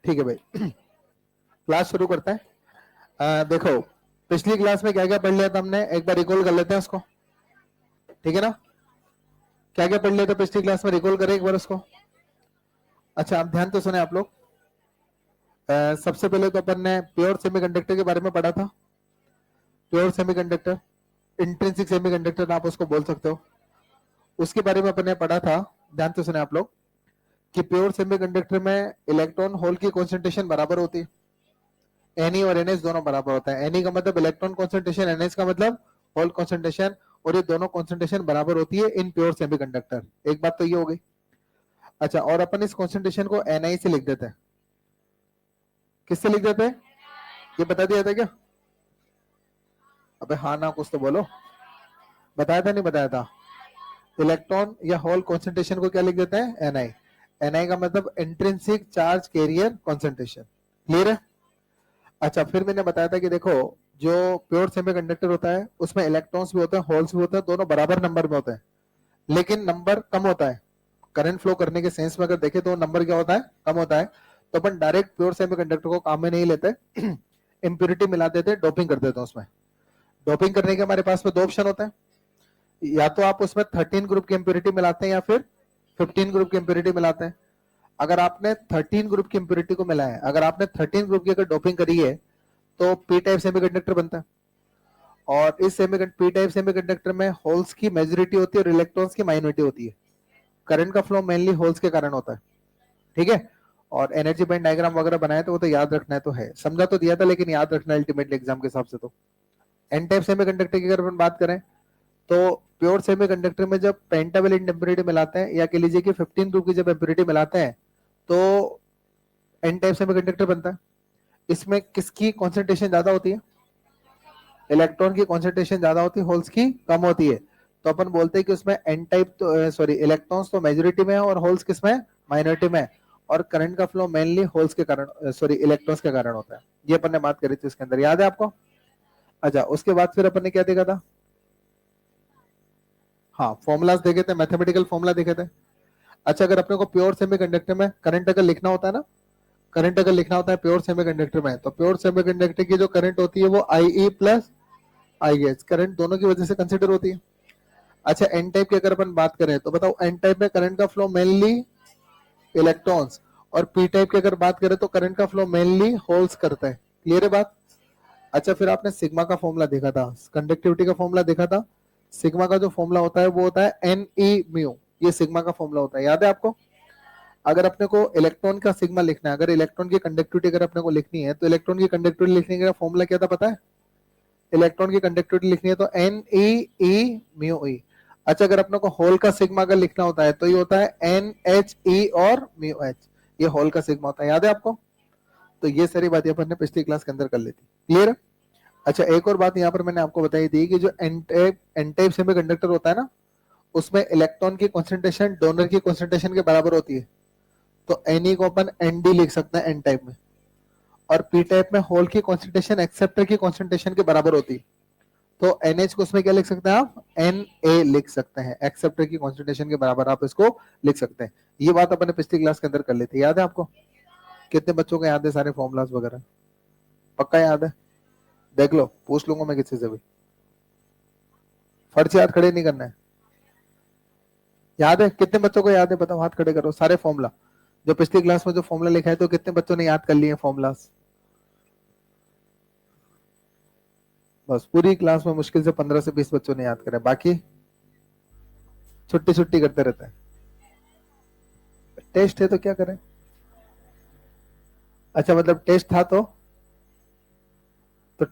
ठीक है भाई, क्लास शुरू करते हैं। देखो, पिछली क्लास में क्या क्या पढ़ लिया था हमने, एक बार रिकॉल कर लेते हैं उसको। ठीक है ना, क्या क्या पढ़ लिया था पिछली क्लास में, रिकॉल करें एक बार उसको। अच्छा, आप ध्यान तो सुने आप लोग। सबसे पहले तो अपन ने प्योर सेमीकंडक्टर के बारे में पढ़ा था। प्योर सेमीकंडक्टर, इंट्रिंसिक सेमीकंडक्टर आप उसको बोल सकते हो, उसके बारे में अपन ने पढ़ा था। ध्यान तो सुने आप लोग कि प्योर सेमीकंडक्टर में इलेक्ट्रॉन होल की कॉन्सेंट्रेशन बराबर होती है। एनई और एनएच दोनों बराबर होता है। एनई का मतलब इलेक्ट्रॉन कॉन्सेंट्रेशन, एनएच का मतलब होल कॉन्सेंट्रेशन, और ये दोनों कॉन्सेंट्रेशन बराबर होती है इन प्योर सेमीकंडक्टर। एक बात तो ये हो गई। अच्छा, और अपन इस कॉन्सेंट्रेशन को एनआई से लिख देते हैं। किससे लिख देते हैं, ये बता दिया था क्या? अबे हाँ ना, कुछ तो बोलो। बताया था नहीं बताया था? इलेक्ट्रॉन या होल कॉन्सेंट्रेशन को क्या लिख देते हैं, एनआई। एनआई का मतलब intrinsic charge carrier concentration. Clear है? अच्छा, फिर मैंने बताया था कि देखो, जो प्योर सेमीकंडक्टर होता है उसमें इलेक्ट्रॉन्स भी होते हैं, होल्स भी होते हैं, दोनों बराबर नंबर में होते हैं, लेकिन नंबर कम होता है। करंट फ्लो करने के सेंस में अगर देखें तो नंबर क्या होता है, कम होता है। तो अपन डायरेक्ट प्योर सेमीकंडक्टर को काम में नहीं लेते, इंप्योरिटी मिला देते, डोपिंग कर देते हैं उसमें। डोपिंग करने के हमारे पास में दो ऑप्शन होते हैं, या तो आप उसमें 13 ग्रुप की इंप्योरिटी मिलाते हैं या फिर 15 ग्रुप की इंप्योरिटी मिलाते हैं। अगर आपने 13 ग्रुप की इंप्योरिटी को मिलाया है, अगर आपने 13 ग्रुप की अगर डोपिंग करी है तो पी टाइप सेमीकंडक्टर बनता है। और इस पी टाइप सेमीकंडक्टर में होल्स की मेजॉरिटी होती है और इलेक्ट्रॉन्स की माइनॉरिटी होती है। करंट का फ्लो मेनली होल्स के कारण होता है। ठीक है, और एनर्जी बैंड डायग्राम वगैरह बनाए तो वो तो याद रखना है, तो है, समझा तो दिया था लेकिन याद रखना अल्टीमेटली एग्जाम के हिसाब से। तो एन टाइप सेमीकंडक्टर की अगर अपन बात करें तो प्योर सेमीकंडक्टर में जब पेंटावैलेंट इंप्योरिटी मिलाते हैं, या कह लीजिए कि 15 ग्रुप की जब इंप्योरिटी मिलाते हैं, तो एन टाइप सेमीकंडक्टर बनता है। इसमें किसकी कॉन्सेंट्रेशन ज्यादा होती है, इलेक्ट्रॉन की कॉन्सेंट्रेशन ज्यादा होती है, होल्स की कम होती है। तो अपन बोलते हैं कि उसमें एन टाइप तो सॉरी इलेक्ट्रॉन्स तो मेजोरिटी में है और होल्स किसमें, माइनॉरिटी में। और करंट का फ्लो मेनली होल्स के कारण सॉरी इलेक्ट्रॉन्स के कारण होता है। ये अपन ने बात करी थी उसके अंदर, याद है आपको? अच्छा, उसके बाद फिर अपन ने क्या देखा था, हाँ फॉर्मुलाज देखे थे, मैथमेटिकल फॉर्मुला देखे थे। अच्छा, अगर अपने को प्योर सेमीकंडक्टर में करंट अगर लिखना होता है ना, करंट अगर लिखना होता है प्योर सेमीकंडक्टर में, तो प्योर सेमीकंडक्टर की जो करंट होती है वो आई प्लस आई एच करंट दोनों की वजह से कंसिडर होती है। अच्छा, एन टाइप की अगर अपन बात करें तो बताओ, एन टाइप में करंट का फ्लो मेनली इलेक्ट्रॉन्स, और पी टाइप की अगर बात करें तो करंट का फ्लो मेनली होल्स करता है। क्लियर है बात? अच्छा, फिर आपने सिग्मा का फॉर्मूला देखा था, कंडक्टिविटी का फॉर्मूला देखा था। सिग्मा का जो फॉर्मूला होता है वो होता है एन ई म्यू, ये सिग्मा का फॉर्मूला होता है, याद है आपको? अगर अपने को इलेक्ट्रॉन का सिग्मा लिखना है, अगर इलेक्ट्रॉन की कंडक्टिविटी अगर अपने को लिखनी है, तो इलेक्ट्रॉन की कंडक्टिविटी लिखने का फॉर्मूला क्या था पता है? इलेक्ट्रॉन की कंडक्टिविटी लिखनी है तो एन ई म्यू ई। अच्छा, अगर अपने को होल का सिग्मा अगर लिखना होता है तो ये होता है एन एच ई और म्यू एच, ये होल का सिग्मा होता है, याद है आपको? तो ये सारी बातें अपन ने पिछली क्लास के अंदर कर ली थी। क्लियर? अच्छा, एक और बात यहाँ पर मैंने आपको बताई थी कि जो एन टाइप सेमीकंडक्टर होता है ना, उसमें इलेक्ट्रॉन की कॉन्सेंट्रेशन डोनर की कॉन्सेंट्रेशन के बराबर होती है। तो एन को अपन एन डी लिख सकते हैं एन टाइप में, और पी टाइप में होल की कॉन्सेंट्रेशन एक्सेप्टर की कॉन्सेंट्रेशन के बराबर होती है। तो NH को उसमें क्या लिख सकते हैं आप, Na लिख सकते हैं, एक्सेप्टर की कॉन्सेंट्रेशन के बराबर आप इसको लिख सकते हैं। ये बात अपन ने पिछली क्लास के अंदर कर ली थी, याद है आपको? कितने बच्चों को याद है सारे फॉर्मुलाज वगैरह? पक्का याद है? देख लो, पूछ लूंगा मैं किसी से भी, फर्ज याद खड़े नहीं करना है। याद है? कितने बच्चों को याद है बताओ, हाथ खड़े करो, सारे फॉर्मुला जो पिछली क्लास में जो फॉर्मुला लिखा है, तो कितने बच्चों ने याद कर लिए फॉर्मुलाज? बस पूरी क्लास में मुश्किल से 15 से 20 बच्चों ने याद करा, बाकी छुट्टी छुट्टी करते रहते हैं। टेस्ट है तो क्या करें? अच्छा, मतलब टेस्ट था तो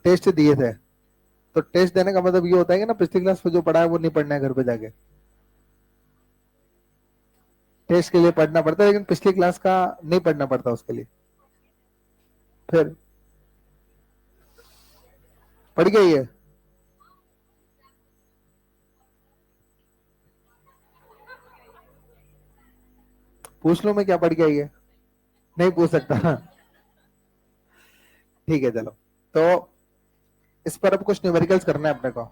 टेस्ट दिए थे, तो टेस्ट देने का मतलब ये होता है कि ना पिछली क्लास में जो पढ़ा है वो नहीं पढ़ना है घर पे जाके। टेस्ट के लिए पढ़ना पड़ता है लेकिन पिछली क्लास का नहीं पढ़ना पड़ता उसके लिए। फिर पढ़ गई है? पूछ लो मैं क्या पढ़ के आई है? नहीं पूछ सकता? ठीक है चलो, तो इस पर अब कुछ न्यूमेरिकल्स करना है अपने को।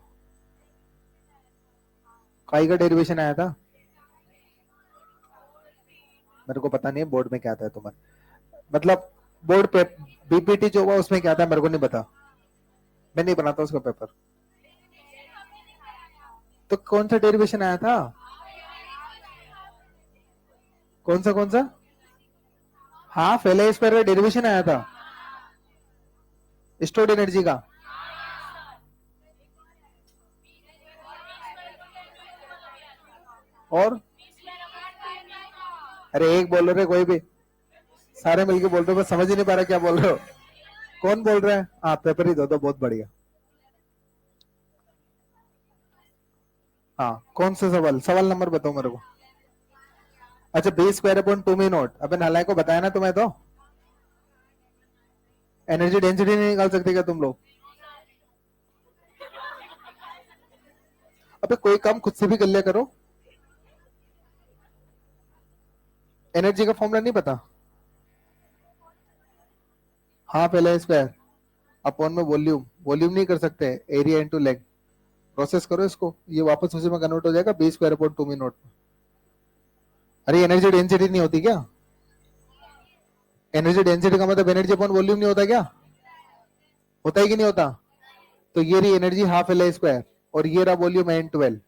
काई का डेरिवेशन आया था, मेरे को पता नहीं है बोर्ड में क्या आता है तुम्हारे, मतलब बोर्ड पे बीपीटी जो हुआ उसमें क्या था मेरे को नहीं पता, मैं नहीं बनाता उसका पेपर। तो कौन सा डेरिवेशन आया था, कौन सा हाफ एल स्क्वायर का डेरिवेशन आया था स्टोर्ड एनर्जी का। और अरे एक बोल रहे कोई भी, सारे मिलके बोल रहे हो, बस समझ ही नहीं पा रहा क्या बोल रहे हो। कौन बोल रहा है, हाँ पेपर ही दो दो, बहुत बढ़िया। हाँ कौन सा सवाल, सवाल नंबर बताओ मेरे को। अच्छा बी स्क्वायर अपॉन 2 μ0, अबे नालायक को बताया ना तुम्हें तो। एनर्जी डेंसिटी नहीं निकाल सकते क्या तुम लोग। अबे कोई काम खुद से भी कर लिया करो। एनर्जी का फॉर्मूला नहीं पता, हाफ एल स्क्वायर अपॉन में वॉल्यूम, वॉल्यूम नहीं कर सकते, एरिया इनटू लेंथ। प्रोसेस करो इसको, ये वापस उसी में कन्वर्ट हो जाएगा, बी स्क्वायर अपॉन 2 μ0। अरे एनर्जी डेंसिटी नहीं होती क्या, एनर्जी डेंसिटी का मतलब एनर्जी अपॉन वॉल्यूम नहीं होता क्या, होता है कि नहीं होता। तो ये रही एनर्जी हाफ एल स्क्वायर और ये रहा वॉल्यूम n12।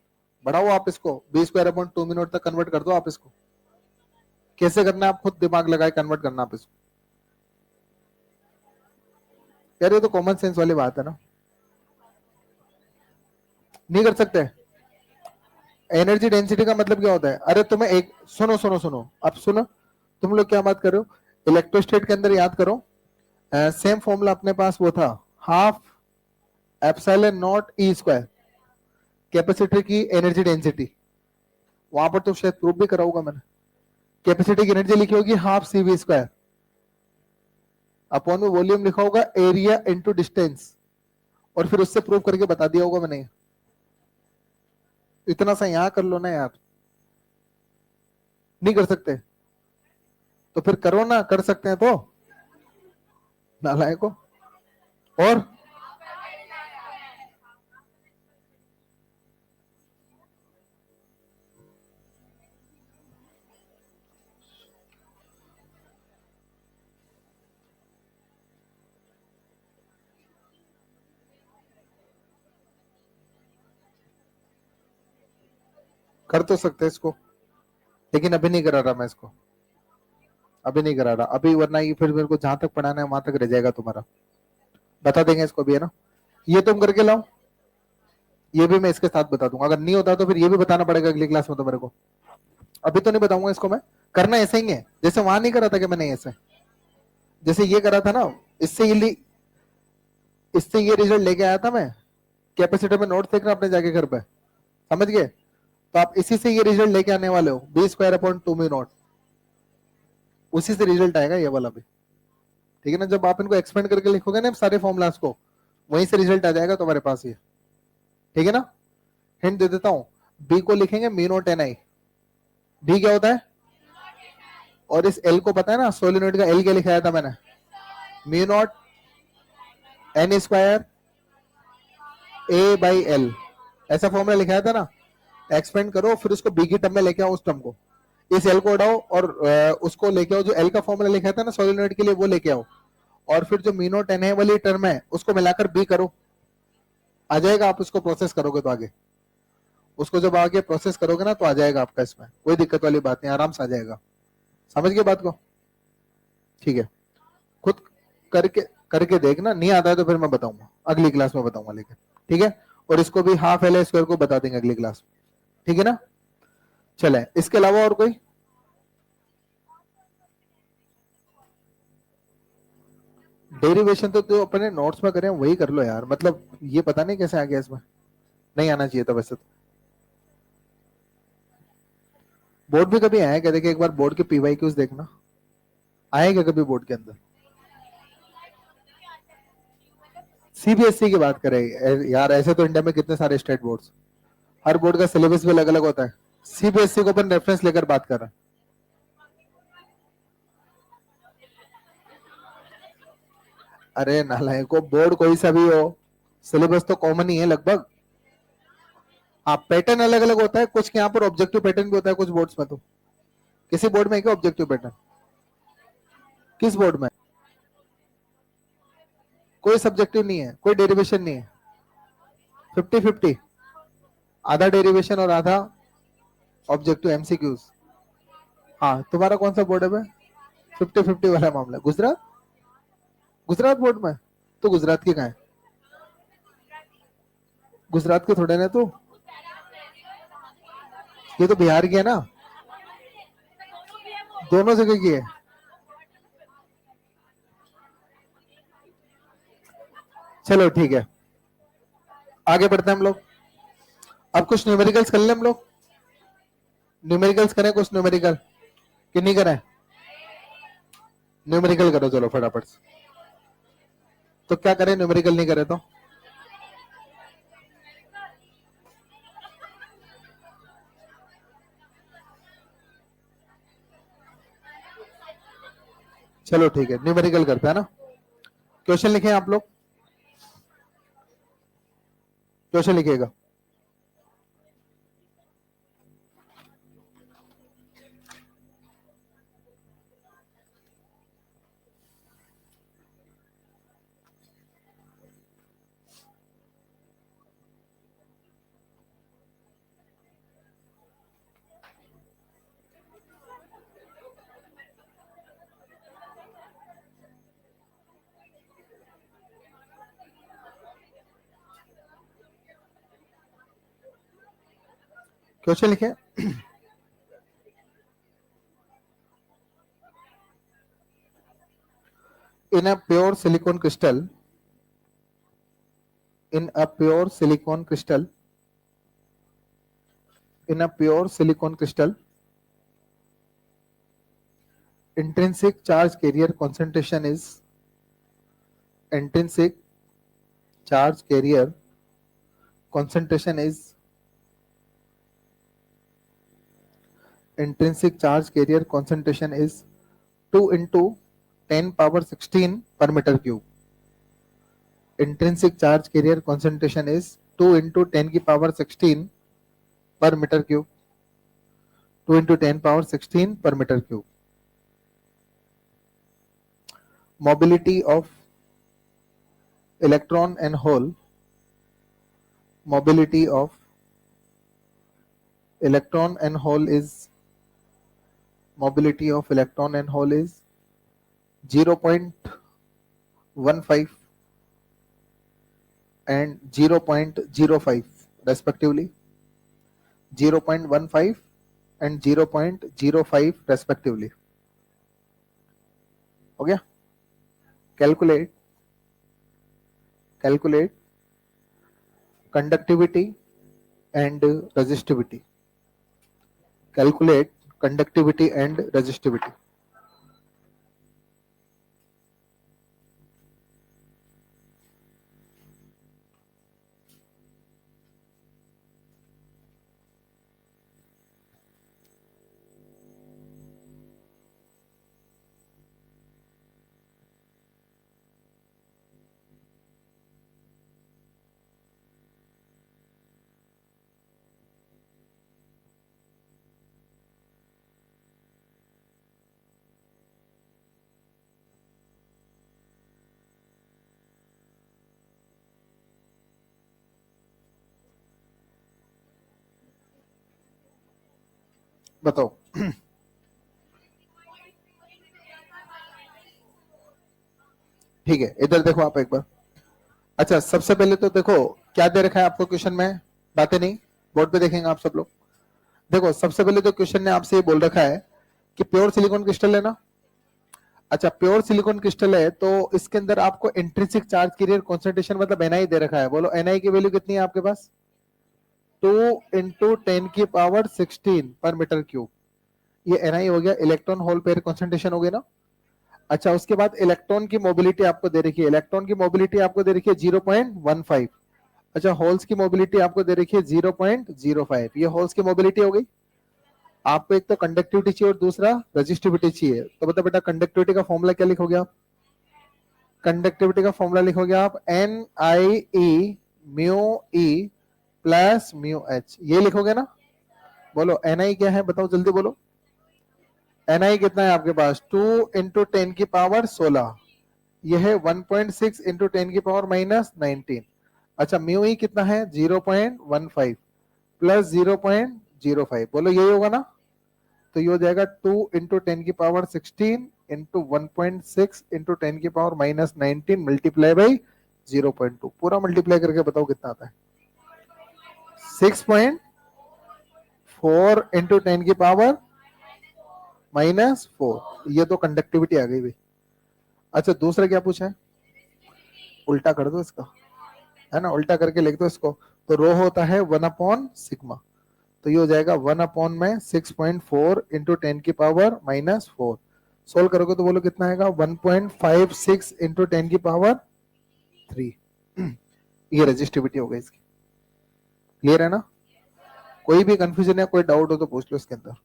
बढ़ाओ आप इसको, बी स्क्वायर अपॉन 2 μ0 तक कन्वर्ट कर दो आप इसको। कैसे करना है आप खुद दिमाग लगाए कन्वर्ट करना आप इसको। यार ये तो कॉमन सेंस वाली बात है ना, नहीं कर सकते। एनर्जी डेंसिटी का मतलब क्या होता है, अरे तुम्हें एक सुनो सुनो सुनो, अब सुनो, तुम लोग क्या बात कर रहे हो, इलेक्ट्रोस्टेट के अंदर याद करो, सेम फॉर्मूला अपने पास वो था, half epsilon not E square, capacitor की एनर्जी डेंसिटी। वहां पर तो शायद प्रूफ भी करा होगा मैंने, कैपेसिटी की एनर्जी लिखी होगी half C V square, upon में वॉल्यूम लिखा होगा एरिया इनटू डिस्टेंस, और फिर उससे प्रूव करके बता दिया होगा मैंने। इतना सा यहां कर लो ना यार, नहीं कर सकते तो फिर करो ना, कर सकते हैं तो नालायक को। और कर तो सकते इसको, लेकिन अभी नहीं करा रहा मैं इसको, अभी नहीं करा रहा अभी, वरना ये फिर मेरे को जहां तक पढ़ाना है वहां तक रह जाएगा तुम्हारा। बता देंगे इसको भी है ना, ये तुम करके लाओ, ये भी मैं इसके साथ बता दूंगा, अगर नहीं होता तो फिर ये भी बताना पड़ेगा अगली क्लास में तो मेरे को। अभी तो नहीं बताऊंगा इसको मैं, करना ऐसे ही है जैसे वहां नहीं करा था कि मैंने ऐसे, जैसे ये करा था ना, इससे ये रिजल्ट लेके आया था मैं, कैपेसिटर में नोट देखना अपने जाके घर पे, समझ गए। तो आप इसी से ये रिजल्ट लेके आने वाले हो, बी स्क्वायर अपॉन 2 μ0, उसी से रिजल्ट आएगा ये वाला भी, ठीक है ना। जब आप इनको एक्सपेंड करके लिखोगे ना सारे फॉर्मुलास को, वहीं से रिजल्ट आ जाएगा तुम्हारे पास ये, ठीक है ना। हिंट दे देता हूं, बी को लिखेंगे μ0 ni, बी क्या होता है, और इस एल को पता है ना, सोलिनोइड का एल क्या लिखाया था मैंने, μ0 n square A by L, ऐसा फॉर्मूला लिखाया था ना। एक्सपेंड करो फिर उसको बी की टर्म में लेके आओ, उस टर्म को, इस एल को उड़ाओ और उसको लेके आओ, जो एल का फॉर्मूला लिखा था ना सोलिनोइड के लिए वो लेके आओ, और फिर जो μ0 n वाली टर्म है उसको मिलाकर बी करो, आ जाएगा। आप उसको प्रोसेस करोगे तो आगे, उसको जब आगे प्रोसेस करोगे ना तो आ जाएगा आपका, इसमें कोई दिक्कत वाली बात नहीं, आराम से आ जाएगा। समझ गए बात को, ठीक है। खुद करके करके देखना, नहीं आता है तो फिर मैं बताऊंगा अगली क्लास में बताऊंगा, लेकिन ठीक है। और इसको भी हाफ एल स्क्वायर को बता देंगे अगली क्लास में, ठीक है ना। चले इसके अलावा और कोई, डेरिवेशन तो जो अपने नोट्स में करें वही कर लो यार, मतलब ये पता नहीं कैसे आ गया इसमें, नहीं आना चाहिए था वैसे तो। बोर्ड भी कभी आया क्या, देखिए एक बार बोर्ड के पीवाई क्यूज देखना, आए क्या कभी बोर्ड के अंदर। सीबीएसई की बात करें यार, ऐसे तो इंडिया में कितने सारे स्टेट बोर्ड्स, हर बोर्ड का सिलेबस भी अलग अलग होता है, सीबीएसई को अपन रेफरेंस लेकर बात कर रहे हैं। अरे नालायको, बोर्ड कोई सा भी हो, सिलेबस तो कॉमन ही है लगभग। हाँ पैटर्न अलग अलग होता है, कुछ के यहाँ पर ऑब्जेक्टिव पैटर्न भी होता है कुछ बोर्ड्स में, तो किसी बोर्ड में है क्या ऑब्जेक्टिव पैटर्न, किस बोर्ड में। कोई सब्जेक्टिव नहीं है, कोई डेरिवेशन नहीं है, 50-50, आधा डेरिवेशन और आधा ऑब्जेक्टिव एमसीक्यूज। हाँ, तुम्हारा कौन सा बोर्ड है भाई? 50-50 वाला मामला। गुजरात, गुजरात बोर्ड में? तो गुजरात की कहाँ है? गुजरात के थोड़े ना, तो ये तो बिहार की है ना, दोनों जगह की है। चलो ठीक है, आगे बढ़ते हैं हम लोग। अब कुछ न्यूमेरिकल्स कर ले हम लोग। न्यूमेरिकल्स करें कुछ न्यूमेरिकल कि नहीं करें? न्यूमेरिकल करो चलो फटाफट से। तो क्या करें, न्यूमेरिकल नहीं करे तो? चलो ठीक है, न्यूमेरिकल करते हैं ना। क्वेश्चन लिखे आप लोग, क्वेश्चन लिखिएगा। क्वेश्चन लिखे। In a pure silicon crystal, in a pure silicon crystal, in a pure silicon crystal, intrinsic charge carrier concentration is, intrinsic charge carrier concentration is, intrinsic charge carrier concentration is 2 into 10 power 16 per meter cube. Intrinsic charge carrier concentration is 2 into 10 की power 16 per meter cube. 2 into 10 power 16 per meter cube. Mobility of electron and hole, mobility of electron and hole is, mobility of electron and hole is 0.15 and 0.05 respectively. 0.15 and 0.05 respectively. हो गया? Calculate conductivity and resistivity. Calculate conductivity and resistivity. बताओ। ठीक है, इधर देखो आप एक बार। अच्छा, सबसे पहले तो देखो क्या दे रखा है आपको क्वेश्चन में, बातें नहीं, बोर्ड पे देखेंगे आप सब लोग। देखो सबसे पहले तो क्वेश्चन ने आपसे ये बोल रखा है कि प्योर सिलिकॉन क्रिस्टल है ना। अच्छा, प्योर सिलिकॉन क्रिस्टल है तो इसके अंदर आपको इंट्रिंसिक चार्ज कैरियर कॉन्सेंट्रेशन मतलब एनआई दे रखा है। बोलो एनआई की वैल्यू कितनी है आपके पास? 2 into 10 की पावर 16 पर मीटर क्यूब। ये एनआई हो गया, इलेक्ट्रॉन होल पेयर कॉन्सेंट्रेशन हो गया ना। अच्छा, उसके बाद इलेक्ट्रॉन की मोबिलिटी आपको दे रखी है, इलेक्ट्रॉन की मोबिलिटी आपको दे रखी है 0.15। अच्छा, होल्स की मोबिलिटी आपको दे रखी है 0.05। ये होल्स की मोबिलिटी हो गई। आपको एक तो कंडक्टिविटी चाहिए और दूसरा रेजिस्टिविटी चाहिए। तो बता बेटा, कंडक्टिविटी का फॉर्मूला क्या लिखोगे आप? कंडक्टिविटी का फॉर्मूला लिखोगे आप N I E mu E plus mu H, ये लिखोगे ना। बोलो एन आई क्या है, बताओ जल्दी बोलो। एन आई कितना है आपके पास? 2 into 10 की पावर 16 ये है 1.6 इंटू 10 की पावर माइनस 19। अच्छा म्यू ई कितना है 0.15 प्लस 0.05, बोलो यही होगा ना। तो ये हो जाएगा 2 इंटू 10 की पावर 16 इंटू 1.6 इंटू 10 की पावर माइनस 19 मल्टीप्लाई बाई 0.2। पूरा मल्टीप्लाई करके बताओ कितना आता है। 6.4 इंटू 10 की पावर -4। ये तो कंडक्टिविटी आ गई भाई। अच्छा दूसरा क्या पूछा है, उल्टा कर दो इसका, है ना, उल्टा करके लिख दो इसको। तो रो होता है 1/सिग्मा, तो ये हो जाएगा 1/में 6.4 इंटू 10 की पावर -4। सोल्व करोगे तो बोलो कितना आएगा 1.56 इंटू 10 की पावर 3। ये रजिस्टिविटी हो गई इसकी। क्लियर है ना। कोई भी कंफ्यूजन या कोई डाउट हो तो पूछ लो इसके अंदर।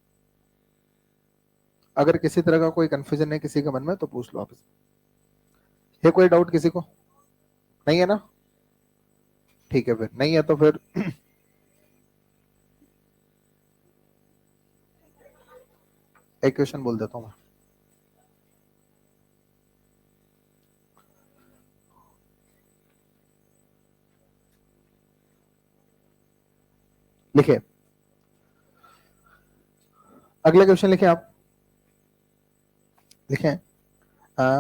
अगर किसी तरह का कोई कंफ्यूजन है किसी के मन में तो पूछ लो आप। है कोई डाउट किसी को? नहीं है ना, ठीक है, फिर नहीं है तो फिर एक क्वेश्चन बोल देता हूं मैं। लिखे, अगले क्वेश्चन लिखे आप। लिखे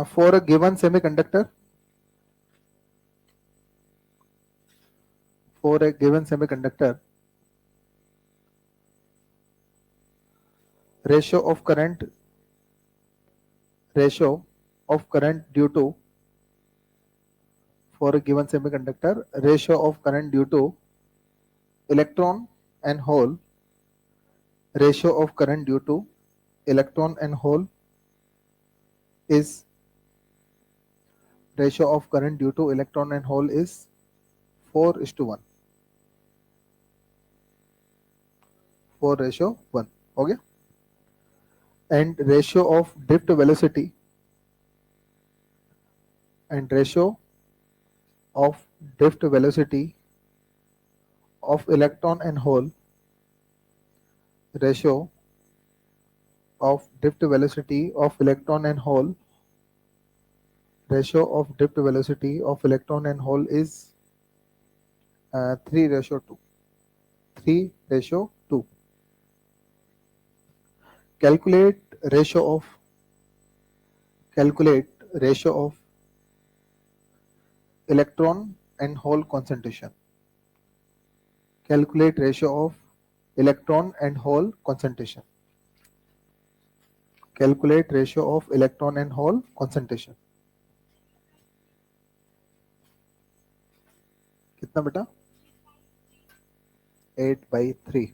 for a given semiconductor, for a given semiconductor, ratio of current due to, for a given semiconductor, ratio of current due to electron and hole, ratio of current due to electron and hole is, ratio of current due to electron and hole is 4:1, 4:1 हो गया। and ratio of drift velocity, and ratio of drift velocity of electron and hole, ratio of drift velocity of electron and hole, ratio of drift velocity of electron and hole is 3:2, 3:2। calculate ratio of electron and hole concentration, calculate ratio of electron and hole concentration, calculate ratio of electron and hole concentration। कितना बेटा 8/3।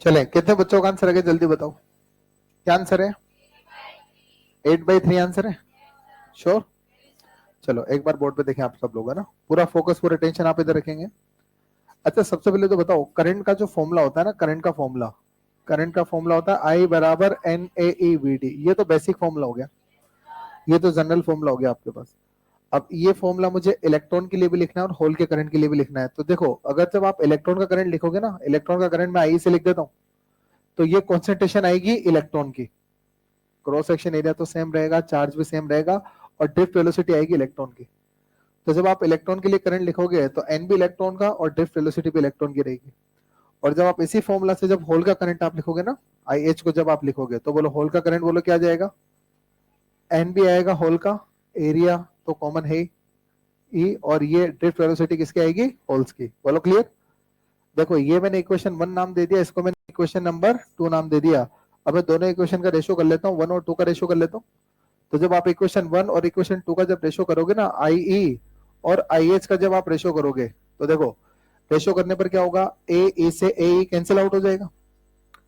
चले कितने बच्चों का answer है जल्दी बताओ, क्या आंसर है 8/3 आंसर है, श्योर। चलो एक बार बोर्ड पे देखें आप सब लोग, है ना, पूरा फोकस पूरा टेंशन आप इधर रखेंगे। अच्छा सबसे पहले तो बताओ करंट का जो फॉर्मूला होता है ना, करंट का फॉर्मूला होता है I बराबर NaEVd। ये तो बेसिक फॉर्मूला हो गया, ये तो जनरल फॉर्मूला हो गया आपके पास। अब ये फॉर्मूला मुझे इलेक्ट्रॉन के लिए भी लिखना है और होल के करंट के लिए भी लिखना है। तो देखो अगर जब आप इलेक्ट्रॉन का करंट लिखोगे ना, इलेक्ट्रॉन का करंट मैं I से लिख देता हूँ, तो ये कॉन्सेंट्रेशन आएगी इलेक्ट्रॉन की, क्रॉस सेक्शन एरिया तो सेम रहेगा, चार्ज भी सेम रहेगा, और ड्रिफ्ट वेलोसिटी आएगी इलेक्ट्रॉन की। तो जब आप इलेक्ट्रॉन के लिए करंट लिखोगे तो एन भी इलेक्ट्रॉन का और ड्रिफ्ट वेलोसिटी भी इलेक्ट्रॉन की रहेगी। और जब आप इसी फॉर्मूला से जब होल का करंट आप लिखोगे ना, IH को जब आप लिखोगे तो बोलो होल का करंट, बोलो क्या जाएगा, एन भी आएगा होल का, एरिया तो कॉमन है ई, और ये ड्रिफ्ट वेलोसिटी किसकी आएगी, होल्स की। बोलो क्लियर। देखो ये मैंने इक्वेशन 1 नाम दे दिया, इसको मैंने इक्वेशन नंबर 2 नाम दे दिया। अब मैं दोनों इक्वेशन का रेशियो कर लेता हूँ, 1 और 2 का रेशियो कर लेता हूँ। तो जब आप इक्वेशन 1 और इक्वेशन 2 का जब रेशियो करोगे ना, आई और आई का जब आप रेशियो करोगे, तो देखो रेशियो करने पर क्या होगा, ए से ए कैंसिल आउट हो जाएगा।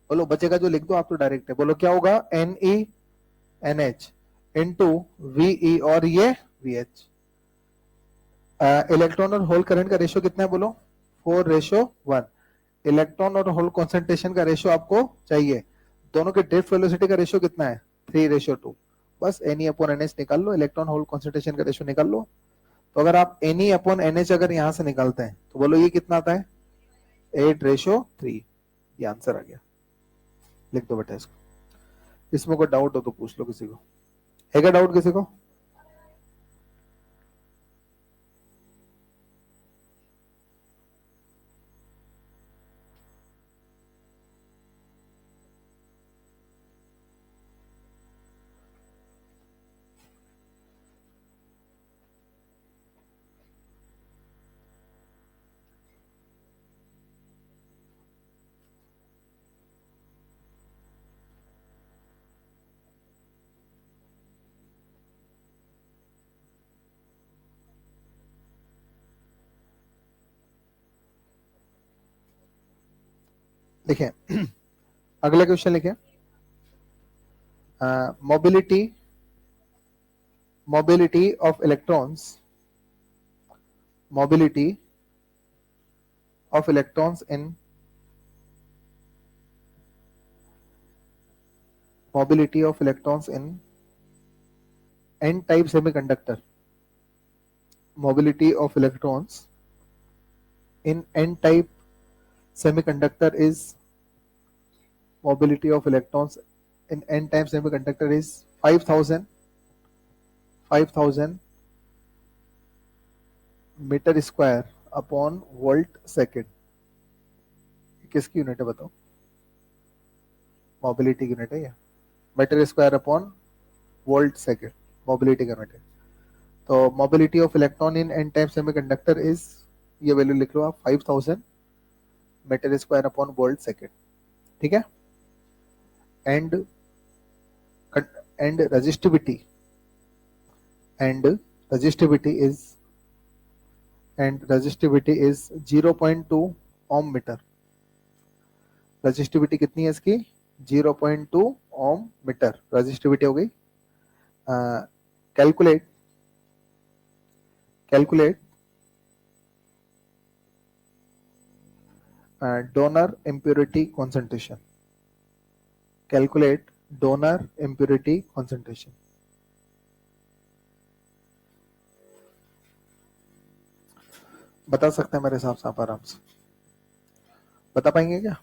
बोलो बचेगा जो, लिख दो आप तो डायरेक्ट है। बोलो क्या होगा, N E N H into V और ये वी एच। इलेक्ट्रॉन और होल करंट का रेशियो कितना है, बोलो 4:1। इलेक्ट्रॉन और होल कॉन्सेंट्रेशन का रेशियो आपको चाहिए। दोनों के ड्रिफ्ट वेलोसिटी का रेशियो कितना है, 3:2। बस N E upon N H निकाल लो, इलेक्ट्रॉन होल कॉन्सेंट्रेशन का रेशियो निकाल लो। तो अगर आप N E upon N H अगर यहां से निकालते हैं तो बोलो ये कितना आता है, 8:3। ये आंसर आ गया। लिख दो बेटा इसको। इसमें कोई डाउट हो तो पूछ लो किसी को, है क्या डाउट किसी को? देखिए अगला क्वेश्चन लिखे, mobility mobility of electrons mobility of electrons in mobility of electrons in n type semiconductor. Mobility of electrons in n type semiconductor is, mobility of electrons in n type semiconductor is 5000 metre square upon volt second. किसकी unit है बताओ, mobility की unit है ये, metre square upon volt second mobility का unit है। तो mobility of electron in N type semiconductor is, ये वैल्यू लिख लो आप, 5000 metre square upon volt second. ठीक है, and resistivity is 0.2 ohm metre. Resistivity कितनी है इसकी, 0.2 ओम मीटर रेजिस्टिविटी हो गई। Calculate donor impurity concentration. Calculate donor impurity concentration. बता सकते हैं मेरे हिसाब से आप आराम से, बता पाएंगे क्या?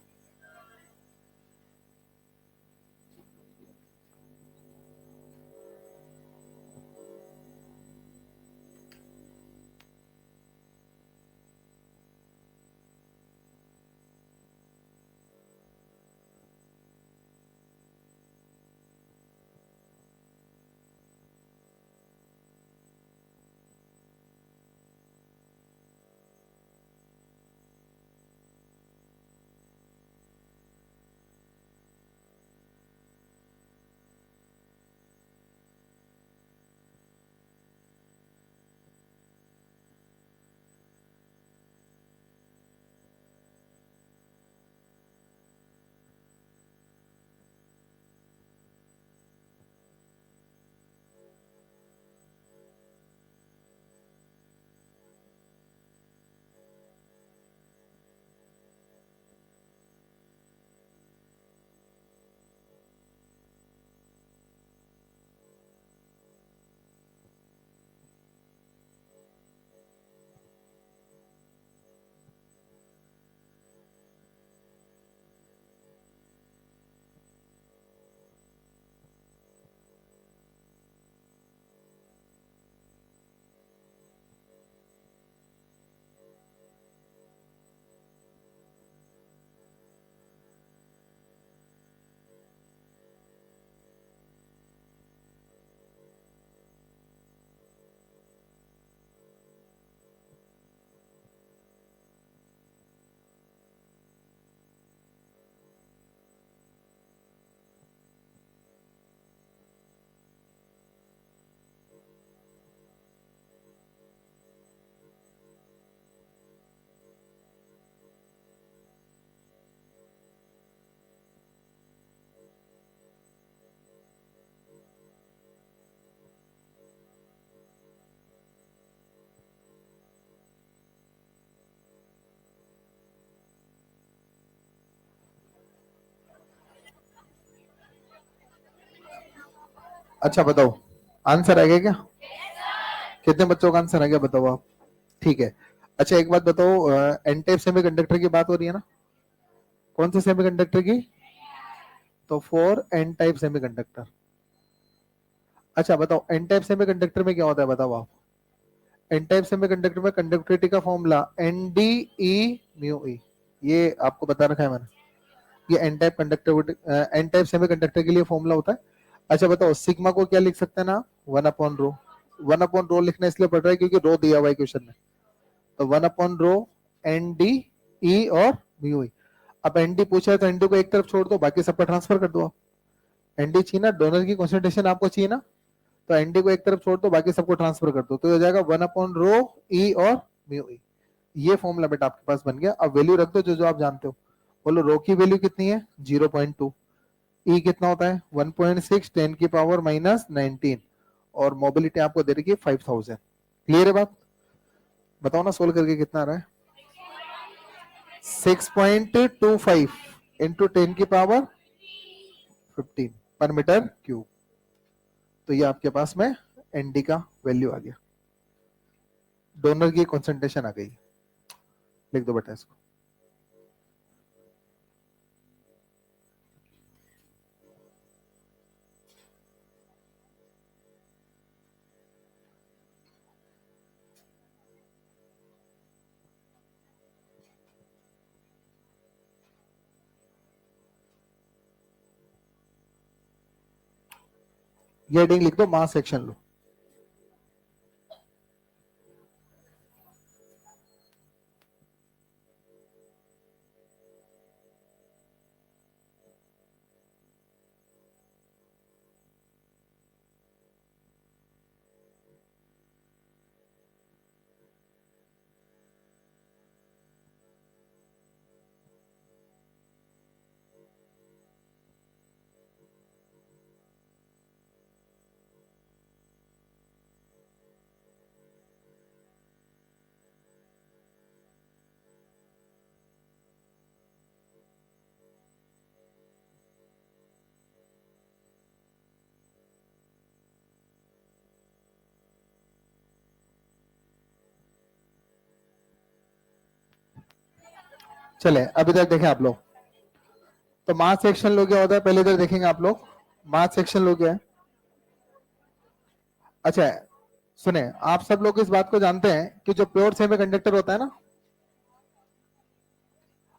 अच्छा बताओ, आंसर आ गया क्या? कितने बच्चों का आंसर आ गया बताओ आप? ठीक है। अच्छा एक बात बताओ, एन टाइप सेमीकंडक्टर की बात हो रही है ना? कौन से सेमीकंडक्टर की? तो फॉर एन टाइप सेमीकंडक्टर। अच्छा बताओ, एन टाइप सेमीकंडक्टर में क्या होता है बताओ आप? एन टाइप सेमीकंडक्टर में कंडक्टिविटी का formula N D E mu E, ये आपको बता रखा है मैंने। ये N type conductivity, N type semiconductor के लिए फॉर्मूला होता है। अच्छा बताओ, सिग्मा को क्या लिख सकते हैं ना? 1/रो। 1/रो लिखना इसलिए पड़ रहा है क्योंकि रो दिया हुआ है क्वेश्चन में। तो 1/रो एन डी ई और म्यू ई। अब एन डी पूछा है तो एन डी को एक तरफ छोड़ दो, बाकी सबका ट्रांसफर कर दो आप। एन डी चाहिए ना, डोनर की कॉन्सेंट्रेशन आपको चाहिए ना, तो एन डी को एक तरफ छोड़ दो, बाकी सबको ट्रांसफर कर दो, तो हो जाएगा 1/रो ई और म्यू ई। ये फॉर्मूला बेटा आपके पास बन गया। अब वैल्यू रख दो जो जो आप जानते हो। बोलो रो की वैल्यू कितनी है? 0.2। ई कितना होता है? 1.6 10 की पावर -19, और मोबिलिटी आपको दे रही है 5000। क्लियर है बात? बताओ ना सोल्व करके कितना आ रहा है? 6.25 इंटू 10 की पावर 15 पर मीटर क्यूब। तो ये आपके पास में एनडी का वैल्यू आ गया, डोनर की कंसंट्रेशन आ गई। लिख दो बेटा इसको। ये हेडिंग लिख दो, मास सेक्शन लो। चले अब इधर देखें आप लोग। तो मास सेक्शन लो क्या होता है, पहले इधर देखेंगे आप लोग। मास सेक्शन लो क्या है? अच्छा सुने, आप सब लोग इस बात को जानते हैं कि जो प्योर सेमीकंडक्टर होता है ना,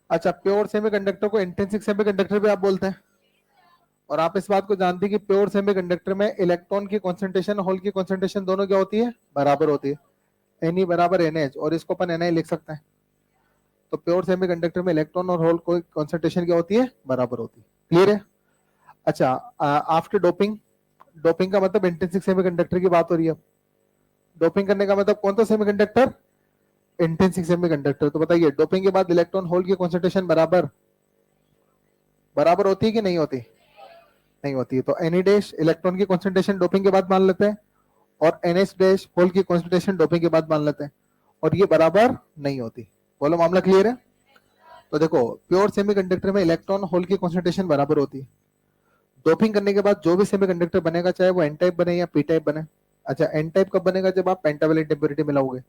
अच्छा प्योर सेमीकंडक्टर को इंट्रिंसिक सेमीकंडक्टर भी आप बोलते हैं। और आप इस बात को जानते हैं कि प्योर सेमीकंडक्टर में इलेक्ट्रॉन की कंसंट्रेशन, होल की कंसंट्रेशन दोनों क्या होती है? बराबर होती है। एन बराबर एनएच, और इसको अपन एनआई लिख सकते हैं। तो प्योर सेमीकंडक्टर में इलेक्ट्रॉन और होल को कंसंट्रेशन क्या होती है? बराबर होती है। क्लियर है? अच्छा आफ्टर डोपिंग, डोपिंग का मतलब इंट्रिंसिक सेमीकंडक्टर की बात हो रही है। डोपिंग करने का मतलब कौन सा सेमीकंडक्टर? Intrinsic semiconductor. तो बताइए डोपिंग के बाद इलेक्ट्रॉन होल की कंसंट्रेशन बराबर बराबर होती है कि नहीं होती? नहीं होती है। तो एनी डैश इलेक्ट्रॉन की कंसंट्रेशन डोपिंग के बाद मान लेते हैं, और एनएच डैश होल की कंसंट्रेशन डोपिंग के बाद मान लेते हैं, और ये बराबर नहीं होती। बोलो मामला क्लियर है? तो देखो प्योर सेमीकंडक्टर में इलेक्ट्रॉन होल की कंसंट्रेशन बराबर होती है। डोपिंग करने के बाद जो भी सेमीकंडक्टर बनेगा, चाहे वो एन टाइप बने या पी टाइप बने। अच्छा एन टाइप कब बनेगा? जब आप पेंटावैलेंट इंप्योरिटी मिलाओगे।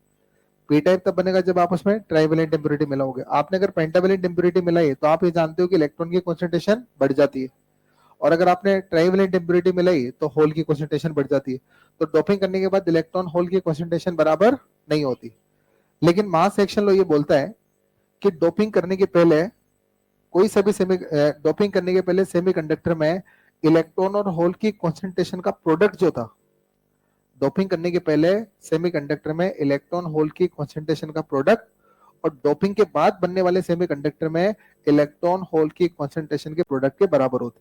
पी टाइप तब बनेगा जब आप उसमें ट्राइवैलेंट इंप्योरिटी मिलाओगे। आपने अगर पेंटावैलेंट इंप्योरिटी मिलाई तो आप ये जानते हो कि इलेक्ट्रॉन की कंसंट्रेशन बढ़ जाती है, और अगर आपने ट्राइवैलेंट इंप्योरिटी मिलाई तो होल की कंसंट्रेशन बढ़ जाती है। तो डोपिंग करने के बाद इलेक्ट्रॉन होल की कंसंट्रेशन बराबर नहीं होती। लेकिन मास सेक्शन लॉ ये बोलता है कि डोपिंग करने के पहले कोई सभी डोपिंग करने के पहले सेमीकंडक्टर में इलेक्ट्रॉन और होल की कंसंट्रेशन का प्रोडक्ट जो था, डोपिंग करने के पहले सेमीकंडक्टर में इलेक्ट्रॉन होल की कंसंट्रेशन का प्रोडक्ट, और डोपिंग के बाद बनने वाले सेमीकंडक्टर में इलेक्ट्रॉन होल की कंसंट्रेशन के प्रोडक्ट के बराबर होती।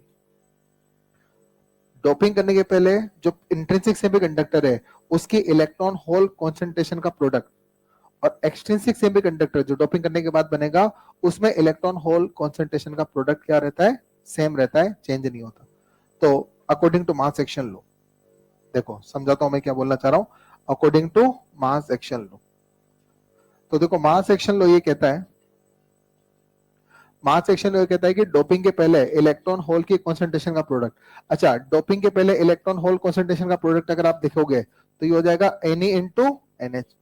डोपिंग करने के पहले जो इंट्रिंसिक सेमीकंडक्टर है उसकी इलेक्ट्रॉन होल कंसंट्रेशन का प्रोडक्ट, और एक्सट्रिंसिक सेमीकंडक्टर जो डोपिंग करने के बाद बनेगा उसमें इलेक्ट्रॉन होल कंसंट्रेशन का प्रोडक्ट क्या रहता है? सेम रहता है, चेंज नहीं होता। तो अकॉर्डिंग टू मास एक्शन लो, देखो समझाता हूं मैं क्या बोलना चाह रहा हूं। अकॉर्डिंग टू मास एक्शन लो, तो देखो मास एक्शन लो ये कहता है मास सेक्शन में कहता है कि डोपिंग के पहले इलेक्ट्रॉन होल की कॉन्सेंट्रेशन का प्रोडक्ट। अच्छा, डोपिंग के पहले इलेक्ट्रॉन होल कॉन्सेंट्रेशन का प्रोडक्ट अगर आप देखोगे तो ये हो जाएगा Na इंटू NH।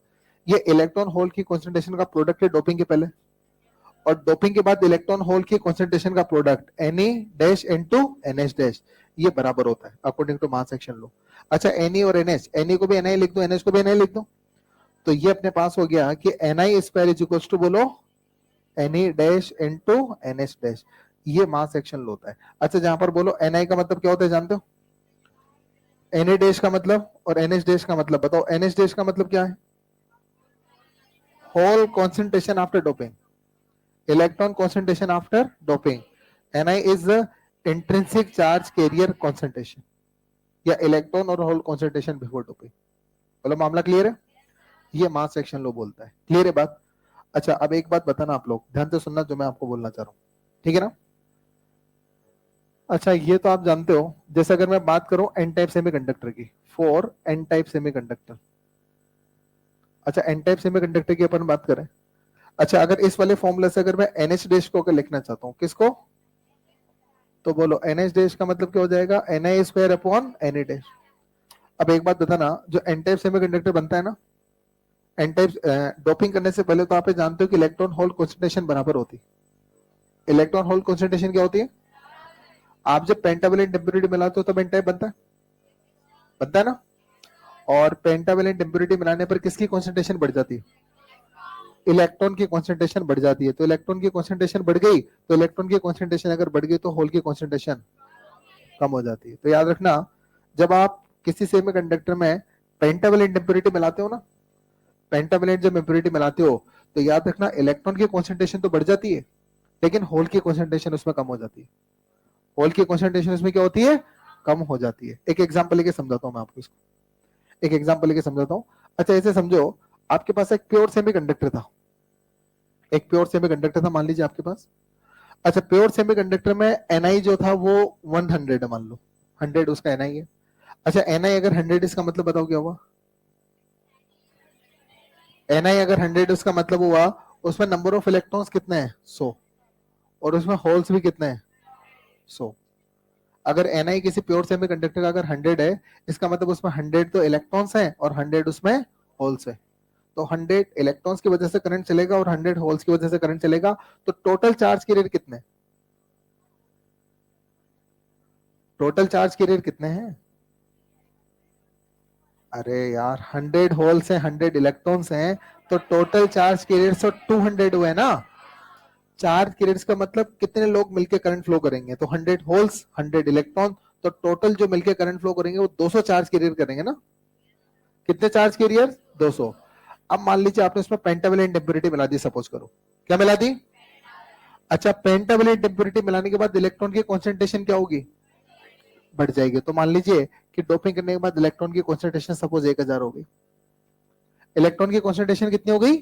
ये इलेक्ट्रॉन होल की कॉन्सेंट्रेशन का प्रोडक्ट है डोपिंग के पहले, और डोपिंग के बाद इलेक्ट्रॉन होल की कॉन्सेंट्रेशन का product Na dash into NH dash, ये बराबर होता है अकॉर्डिंग टू मास सेक्शन लो। अच्छा, Na और NH, Na को भी Na लिख दो, NH को भी Na लिख दो, तो ये अपने पास हो गया कि Ni square is equal to बोलो Na dash into NH dash, ये मास सेक्शन लो होता है। अच्छा, जहां पर बोलो Ni का मतलब क्या होता है जानते हो? Na डैश का मतलब और NH डैश का मतलब बताओ। NH डैश का मतलब क्या है? Hole concentration after doping, electron concentration after doping. Ni is the intrinsic charge carrier concentration या इलेक्ट्रॉन और होल कॉन्सेंट्रेशन बिफोर डोपिंग। बोलो मामला क्लियर है? ये मास सेक्शन लो बोलता है। क्लियर है बात? अच्छा, अब एक बात बताना, आप लोग ध्यान से सुनना जो मैं आपको बोलना चाह रहा हूं, ठीक है ना? अच्छा, ये तो आप जानते हो, जैसे अगर मैं बात करूं एन टाइप सेमीकंडक्टर की, फॉर एन टाइप सेमीकंडक्टर। अच्छा, एन टाइप सेमीकंडक्टर की अपन बात करें। अच्छा, अगर इस वाले फॉर्मूला से अगर मैं NH डैश को अगर लिखना चाहता हूं, किसको? तो बोलो NH डैश का मतलब क्या हो जाएगा? Na square upon Na dash. अब एक बात बताना, जो एन टाइप सेमीकंडक्टर बनता है ना, एन टाइप डोपिंग करने से पहले तो आप ये जानते हो कि इलेक्ट्रॉन होल कॉन्सेंट्रेशन बराबर होती है। इलेक्ट्रॉन होल कॉन्सेंट्रेशन क्या होती है? आप जब पेंटावैलेंट इम्प्योरिटी मिलाते हो तब एन टाइप बनता है ना, और पेंटावैलेंट इम्प्योरिटी मिलाने पर किसकी कॉन्सेंट्रेशन बढ़ जाती है? इलेक्ट्रॉन की कॉन्सेंट्रेशन बढ़ जाती है। तो इलेक्ट्रॉन की कॉन्सेंट्रेशन बढ़ गई, तो इलेक्ट्रॉन की कॉन्सेंट्रेशन अगर बढ़ गई तो होल की कॉन्सेंट्रेशन कम हो जाती है। तो याद रखना, जब आप किसी सेमीकंडक्टर में पेंटावैलेंट इम्प्योरिटी मिलाते हो ना, पेंटावैलेंट जब इम्प्योरिटी मिलाते हो तो याद रखना इलेक्ट्रॉन की कॉन्सेंट्रेशन तो बढ़ जाती है, लेकिन होल की कॉन्सेंट्रेशन उसमें कम हो जाती है। होल की कॉन्सेंट्रेशन उसमें क्या होती है? कम हो जाती है। एक एग्जांपल लेके समझाता हूं मैं आपको इसको, एक एग्जांपल लेके समझाता हूं। अच्छा, ऐसे समझो, आपके पास एक प्योर सेमीकंडक्टर था, एक प्योर सेमीकंडक्टर था मान लीजिए आपके पास। अच्छा, प्योर सेमीकंडक्टर में Ni जो था वो 100 है, मान लो 100 उसका Ni है। अच्छा, Ni अगर 100 इसका मतलब बताओ क्या हुआ? Ni अगर 100 उसका मतलब हुआ, उसमें नंबर ऑफ इलेक्ट्रॉन्स कितने हैं? 100, और उसमें होल्स भी कितने हैं? 100। अगर Ni किसी प्योर सेमीकंडक्टर का अगर 100 है, इसका मतलब उसमें 100 तो इलेक्ट्रॉन्स हैं और 100 उसमें होल्स है। तो 100 इलेक्ट्रॉन्स की वजह से करंट चलेगा और 100 होल्स की वजह से करंट चलेगा, तो टोटल चार्ज के रेट कितने? टोटल चार्ज के रेट कितने हैं? अरे यार, 100 होल्स हैं, 100 इलेक्ट्रॉन्स हैं, तो टोटल चार्ज के रेट से 200 हुए ना। चार्ज के रेट्स का मतलब कितने लोग मिलकर करंट फ्लो करेंगे, तो 100 होल्स 100 इलेक्ट्रॉन, तो टोटल जो मिलकर करंट फ्लो करेंगे वो 200 चार्ज कैरियर करेंगे ना। कितने चार्ज कैरियर? 200। अब मान लीजिए आपने उसमें पेंटावैलेंट इम्प्योरिटी मिला दी, सपोज करो, क्या मिला दी? अच्छा, पेंटावैलेंट इम्प्योरिटी मिलाने के बाद इलेक्ट्रॉन की कॉन्सेंट्रेशन क्या होगी? बढ़ जाएगी। तो मान लीजिए कि डोपिंग करने के बाद इलेक्ट्रॉन की कॉन्सेंट्रेशन सपोज 1000 हो गई। इलेक्ट्रॉन की कॉन्सेंट्रेशन कितनी हो गई?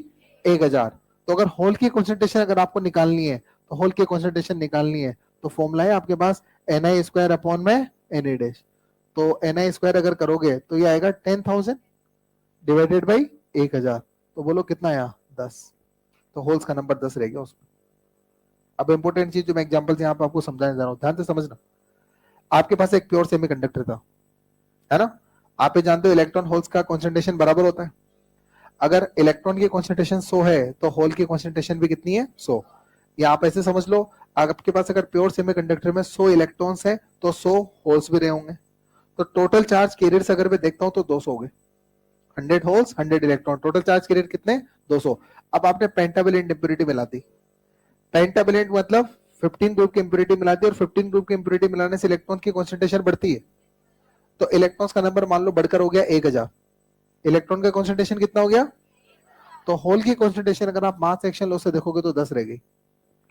1000। तो अगर होल की कॉन्सेंट्रेशन अगर आपको निकालनी है, तो होल की कॉन्सेंट्रेशन निकालनी है, तो फॉर्मूला है आपके पास Na स्क्वायर अपॉन में Na डैश। तो Na स्क्वायर अगर करोगे तो ये आएगा 10,000 डिवाइडेड बाई 1000, तो बोलो कितना आया? 10। तो होल्स का नंबर 10 रह गया उसमें। अब इंपॉर्टेंट चीज जो मैं एग्जांपल यहाँ पे आपको समझाने जा रहा हूँ, ध्यान से समझना। आपके पास एक प्योर सेमीकंडक्टर था, है ना? आप ये जानते हो इलेक्ट्रॉन होल्स का कॉन्सेंट्रेशन बराबर होता है। अगर इलेक्ट्रॉन की कॉन्सेंट्रेशन 100 है तो होल की कॉन्सेंट्रेशन भी कितनी है? 100। या आप ऐसे समझ लो, आपके पास अगर प्योर सेमीकंडक्टर में 100 इलेक्ट्रॉन्स है तो 100 होल्स भी रहे होंगे। तो टोटल चार्ज कैरियर्स अगर मैं देखता हूं तो 200 हो गए। 100 holes 100 electron, total charge carrier कितने? 200। अब आपने पेंटावैलेंट इंप्योरिटी मिला दी। पेंटावैलेंट मतलब 15 ग्रुप की इंप्योरिटी मिला दी, और 15 ग्रुप की इंप्योरिटी मिलाने से इलेक्ट्रॉन की कॉन्सेंट्रेशन बढ़ती है। तो इलेक्ट्रॉन्स का नंबर मान लो बढ़कर हो गया 1000। इलेक्ट्रॉन का कॉन्सेंट्रेशन कितना हो गया? तो होल की कॉन्सेंट्रेशन अगर आप मास सेक्शन लो से देखोगे तो 10 रह गई।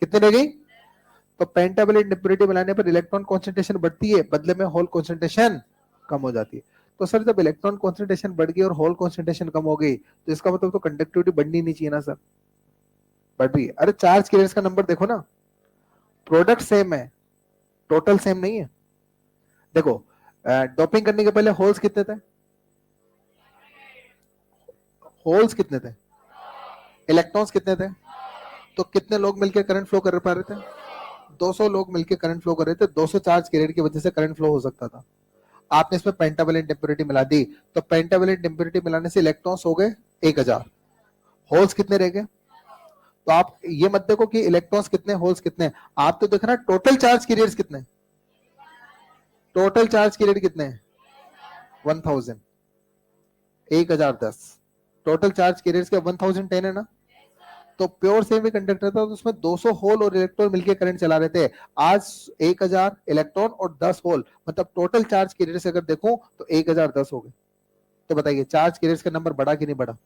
कितने रह गई? तो पेंटावैलेंट इम्प्योरिटी मिलाने पर इलेक्ट्रॉन कॉन्सेंट्रेशन बढ़ती है, बदले में होल कॉन्सेंट्रेशन कम हो जाती है। तो सर जब इलेक्ट्रॉन कॉन्सेंट्रेशन बढ़ गई और होल कॉन्सेंट्रेशन कम हो गई, तो इसका मतलब तो कंडक्टिविटी बढ़नी नहीं चाहिए ना सर? बढ़ रही है। अरे चार्ज कैरियर्स का नंबर देखो ना, प्रोडक्ट सेम है, टोटल सेम नहीं है। देखो, डोपिंग करने के पहले होल्स कितने थे? होल्स कितने थे? इलेक्ट्रॉन्स कितने थे? तो कितने लोग मिलकर करंट फ्लो कर पा रहे थे? 200 लोग मिलकर करंट फ्लो कर रहे थे। 200 चार्ज कैरियर की वजह से करंट फ्लो हो सकता था। आपने इसमें पेंटावैलेंट इंप्योरिटी मिला दी, तो पेंटावैलेंट इंप्योरिटी मिलाने से इलेक्ट्रॉन्स हो गए 1000, होल्स कितने रह गए? तो आप ये मत देखो कि इलेक्ट्रॉन्स कितने, होल्स कितने, आप तो देखना टोटल चार्ज कैरियर्स कितने, टोटल चार्ज कैरियर कितने, 1000, 1010, टोटल चार्ज कैरियर्स के 1010 है ना। तो प्योर सेमी कंडक्टर था, तो उसमें 200 होल और इलेक्ट्रॉन मिलकर करंट चला रहे थे। आज 1000 इलेक्ट्रॉन और 10 होल, मतलब टोटल चार्ज कैरियर से अगर देखो तो 1010 हो गए। तो बताइए चार्ज कैरियर्स का नंबर बढ़ा कि नहीं बढ़ा?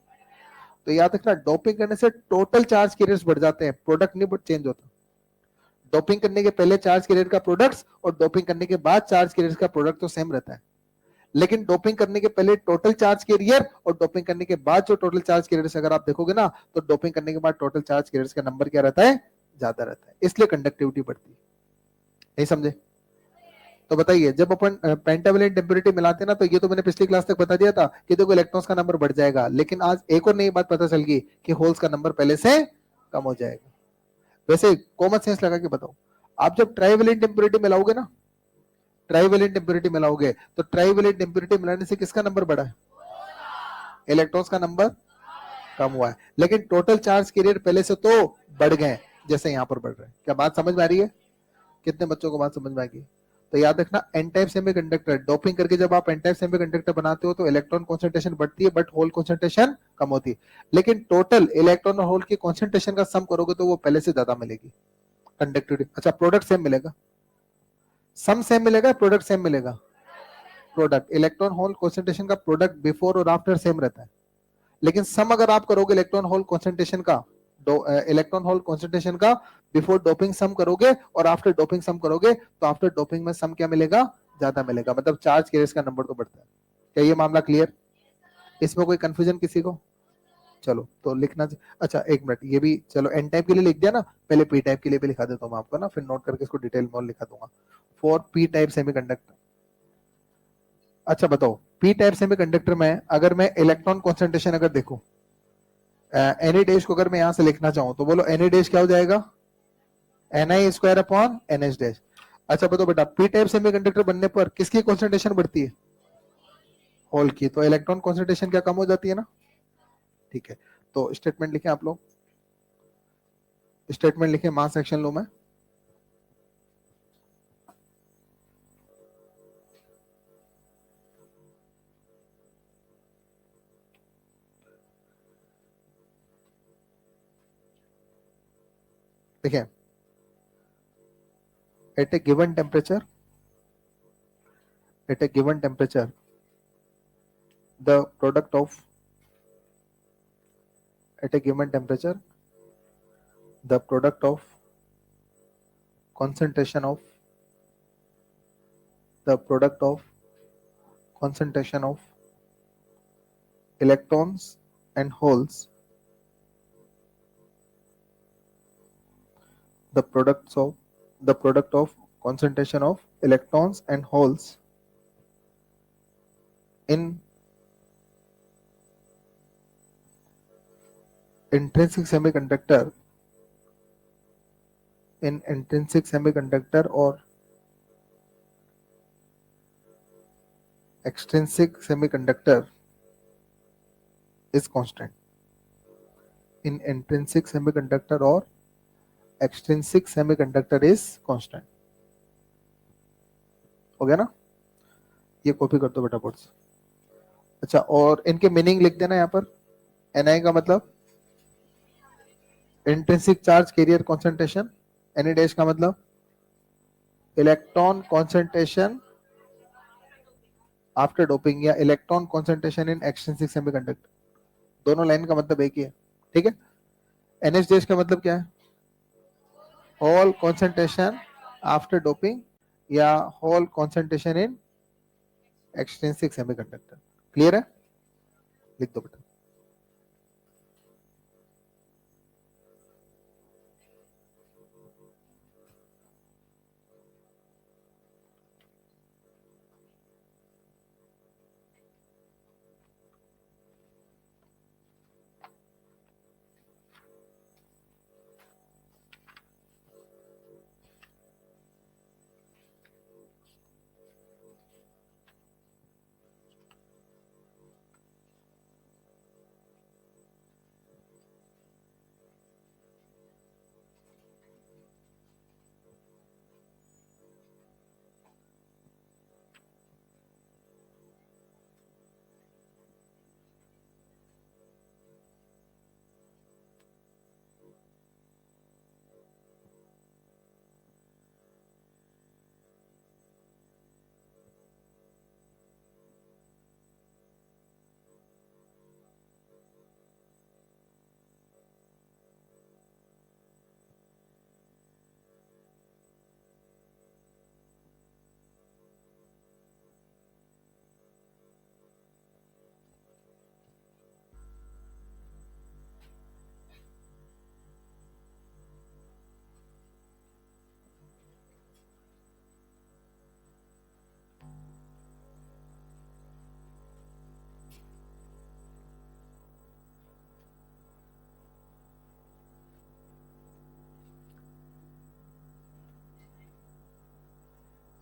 तो याद रखना, डोपिंग करने से टोटल चार्ज कैरियर्स बढ़ जाते हैं, प्रोडक्ट नहीं चेंज होता। डोपिंग करने के पहले चार्ज कैरियर का प्रोडक्ट्स और डोपिंग करने के बाद चार्ज कैरियर का प्रोडक्ट तो सेम रहता है, लेकिन डोपिंग करने के पहले टोटल चार्ज कैरियर और डोपिंग करने के बाद जो टोटल चार्ज कैरियर अगर आप देखोगे ना, तो डोपिंग करने के बाद टोटल चार्ज कैरियर का नंबर क्या रहता है? ज्यादा रहता है, इसलिए कंडक्टिविटी बढ़ती है। नहीं समझे? तो बताइए, जब अपन पेंटावैलेंट इंप्योरिटी मिलाते हैं ना, तो ये तो मैंने पिछली क्लास तक बता दिया था कि देखो इलेक्ट्रॉन्स का नंबर बढ़ जाएगा, लेकिन आज एक और नई बात पता चल गई कि होल्स का नंबर पहले से कम हो जाएगा। वैसे कॉमन सेंस लगा के बताओ, आप जब ट्राइवैलेंट इंप्योरिटी मिलाओगे ना, ट्राइवैलेंट इंप्योरिटी मिलाओगे, तो ट्राइवैलेंट इंप्योरिटी मिलाने से किसका नंबर बढ़ा है? इलेक्ट्रॉन्स का नंबर कम हुआ है, लेकिन टोटल चार्ज कैरियर पहले से तो बढ़ गए, जैसे यहां पर बढ़ रहे हैं। क्या बात समझ में आ रही है? कितने बच्चों को बात समझ में आएगी? तो याद रखना, एन टाइप सेमीकंडक्टर डोपिंग करके जब आप एन टाइप सेमीकंडक्टर बनाते हो तो इलेक्ट्रॉन कॉन्सेंट्रेशन बढ़ती है, बट होल कॉन्सेंट्रेशन कम होती है। लेकिन टोटल इलेक्ट्रॉन और होल की कॉन्सेंट्रेशन का सम करोगे तो वो पहले से ज्यादा मिलेगी कंडक्टिविटी। अच्छा, प्रोडक्ट सेम मिलेगा, सम सेम मिलेगा, प्रोडक्ट सेम मिलेगा। प्रोडक्ट इलेक्ट्रॉन होल कॉन्सेंट्रेशन का प्रोडक्ट बिफोर और आफ्टर सेम रहता है, लेकिन सम अगर आप करोगे इलेक्ट्रॉन होल कॉन्सेंट्रेशन का, इलेक्ट्रॉन होल कॉन्सेंट्रेशन का बिफोर डोपिंग सम करोगे और आफ्टर डोपिंग सम करोगे, तो आफ्टर डोपिंग में सम क्या मिलेगा? ज्यादा मिलेगा, मतलब चार्ज कैरियर्स का नंबर तो बढ़ता है। क्या ये मामला क्लियर? इसमें कोई कंफ्यूजन किसी को? चलो तो लिखना अच्छा एक मिनट, ये भी चलो एन टाइप के लिए लिख दिया ना, पहले पी टाइप के लिए भी लिखा देता हूँ मैं आपको ना, फिर नोट करके इसको डिटेल में और लिखा दूंगा। फॉर पी टाइप सेमीकंडक्टर, अच्छा बताओ, पी टाइप सेमीकंडक्टर में अगर मैं इलेक्ट्रॉन कॉन्सेंट्रेशन अगर देखूं, एनी डैश को अगर मैं यहां से लिखना चाहूं तो बोलो एनी डैश क्या हो जाएगा? N square upon N H dash. अच्छा बताओ बेटा, पी टाइप सेमीकंडक्टर बनने पर किसकी कॉन्सेंट्रेशन बढ़ती है? होल की, तो इलेक्ट्रॉन कॉन्सेंट्रेशन क्या कम हो जाती है ना। ठीक है, तो स्टेटमेंट लिखें आप लोग, स्टेटमेंट लिखें, मास सेक्शन लो मैं। देखिए, at a given temperature, at a given temperature, the product of, at a given temperature, the product of concentration of, the product of concentration of electrons and holes, the products of, the product of concentration of electrons and holes in intrinsic semiconductor, in intrinsic semiconductor or extrinsic semiconductor is constant. In intrinsic semiconductor or extrinsic semiconductor is constant. हो गया ना? ये copy कर दो बेटा board से। अच्छा, और इनके मीनिंग लिख देना यहाँ पर। Ni का मतलब intrinsic charge carrier concentration, Ni dash का मतलब इलेक्ट्रॉन कॉन्सेंट्रेशन आफ्टर डोपिंग या electron concentration in extrinsic semiconductor, दोनों लाइन का मतलब एक ही है। ठीक है, NH डैश का मतलब क्या है? होल कॉन्सेंट्रेशन आफ्टर डोपिंग या hole concentration in extrinsic semiconductor. Clear है? लिख दो बेटा।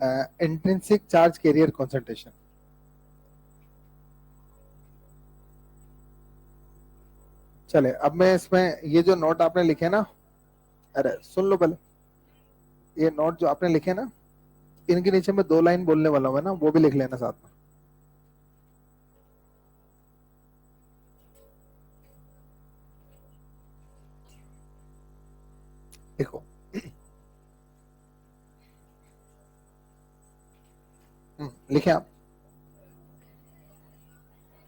Intrinsic charge carrier concentration. चले अब मैं इसमें ये जो नोट आपने लिखे ना, अरे सुन लो पहले, ये नोट जो आपने लिखे ना, इनके नीचे मैं 2 लाइन बोलने वाला हूँ ना, वो भी लिख लेना साथ में। देखो लिखे आप,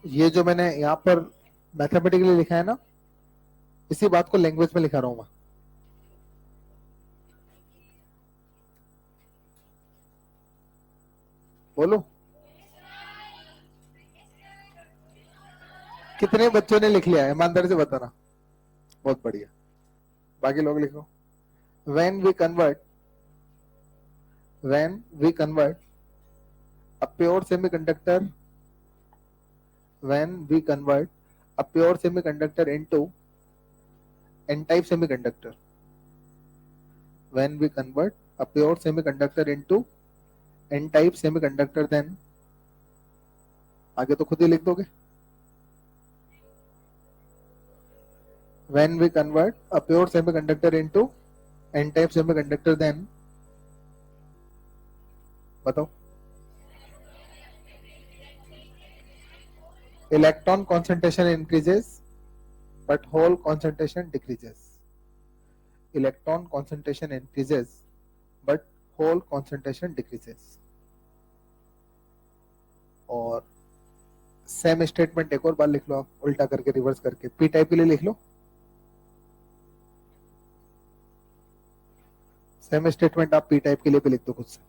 ये जो मैंने यहाँ पर मैथमेटिकली लिखा है ना, इसी बात को लैंग्वेज में लिखा रहा हूं मैं। बोलो कितने बच्चों ने लिख लिया है, ईमानदारी से बताना। बहुत बढ़िया, बाकी लोग लिखो। when we convert when we convert a pure semiconductor when we convert a pure semiconductor into n-type semiconductor when we convert a pure semiconductor into n-type semiconductor, then आगे तो खुद ही लिख दोगे। when we convert a pure semiconductor into n-type semiconductor, then बताओ। electron concentration increases but hole concentration decreases. Electron concentration increases but hole concentration decreases. और same statement एक और बार लिख लो आप, उल्टा करके रिवर्स करके, पी टाइप के लिए लिख लो। सेम स्टेटमेंट आप पी टाइप के लिए भी लिख दो खुद से।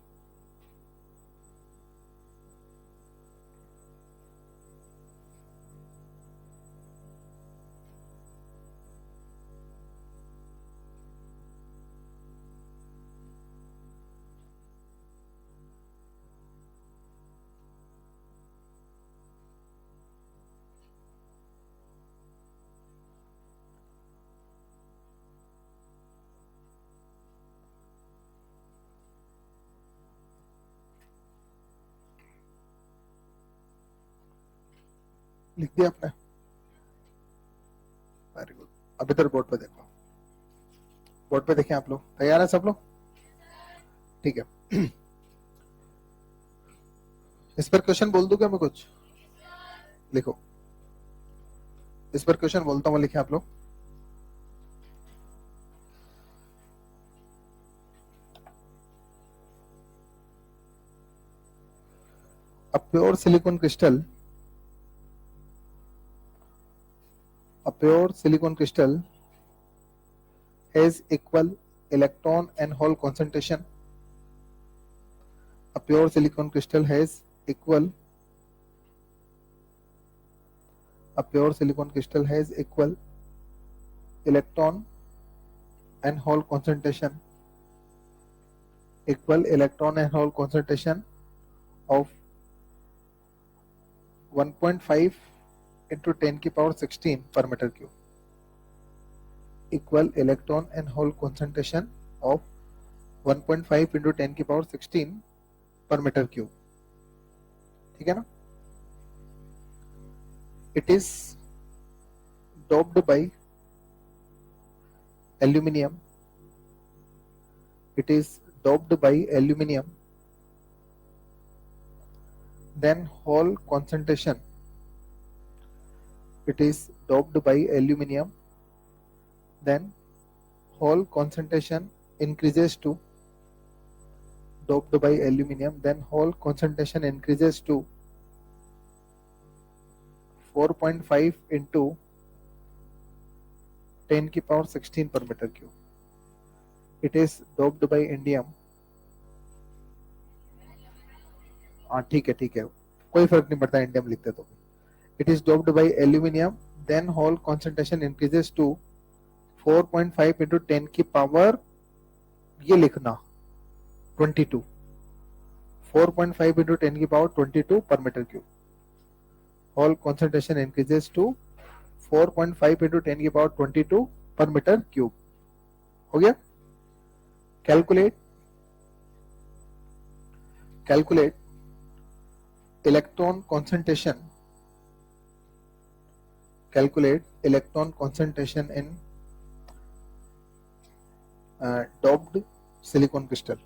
लिख दिया आपने? Very good. अब इधर बोर्ड पे देखो, बोर्ड पे देखें आप लोग, तैयार है सब लोग? ठीक है। इस पर क्वेश्चन बोल दूं क्या मैं कुछ? लिखो, इस पर क्वेश्चन बोलता हूं, लिखे आप लोग। A pure silicon crystal, a pure silicon crystal has equal electron and hole concentration. A pure silicon crystal has equal, a pure silicon crystal has equal electron and hole concentration, equal electron and hole concentration of 1.5 into 10 की power 16 per meter cube, equal electron and hole concentration of 1.5 into 10 की power 16 per meter cube। ठीक है ना? It is doped by aluminum, it is doped by aluminum, then hole concentration, it is doped by aluminum, then hole concentration increases to, doped by aluminum, then hole concentration increases to 4.5 into 10 की power 16 per meter cube. It is doped by indium. हाँ ठीक है, कोई फर्क नहीं पड़ता indium लिखते तो भी। It is doped by aluminum, then hole concentration increases to 4.5 into 10 की power, ये लिखना 22, 4.5 into 10 की power 22 per meter cube. Hole concentration increases to 4.5 into 10 की power 22 per meter cube। हो गया? Calculate calculate electron concentration in doped silicon crystal.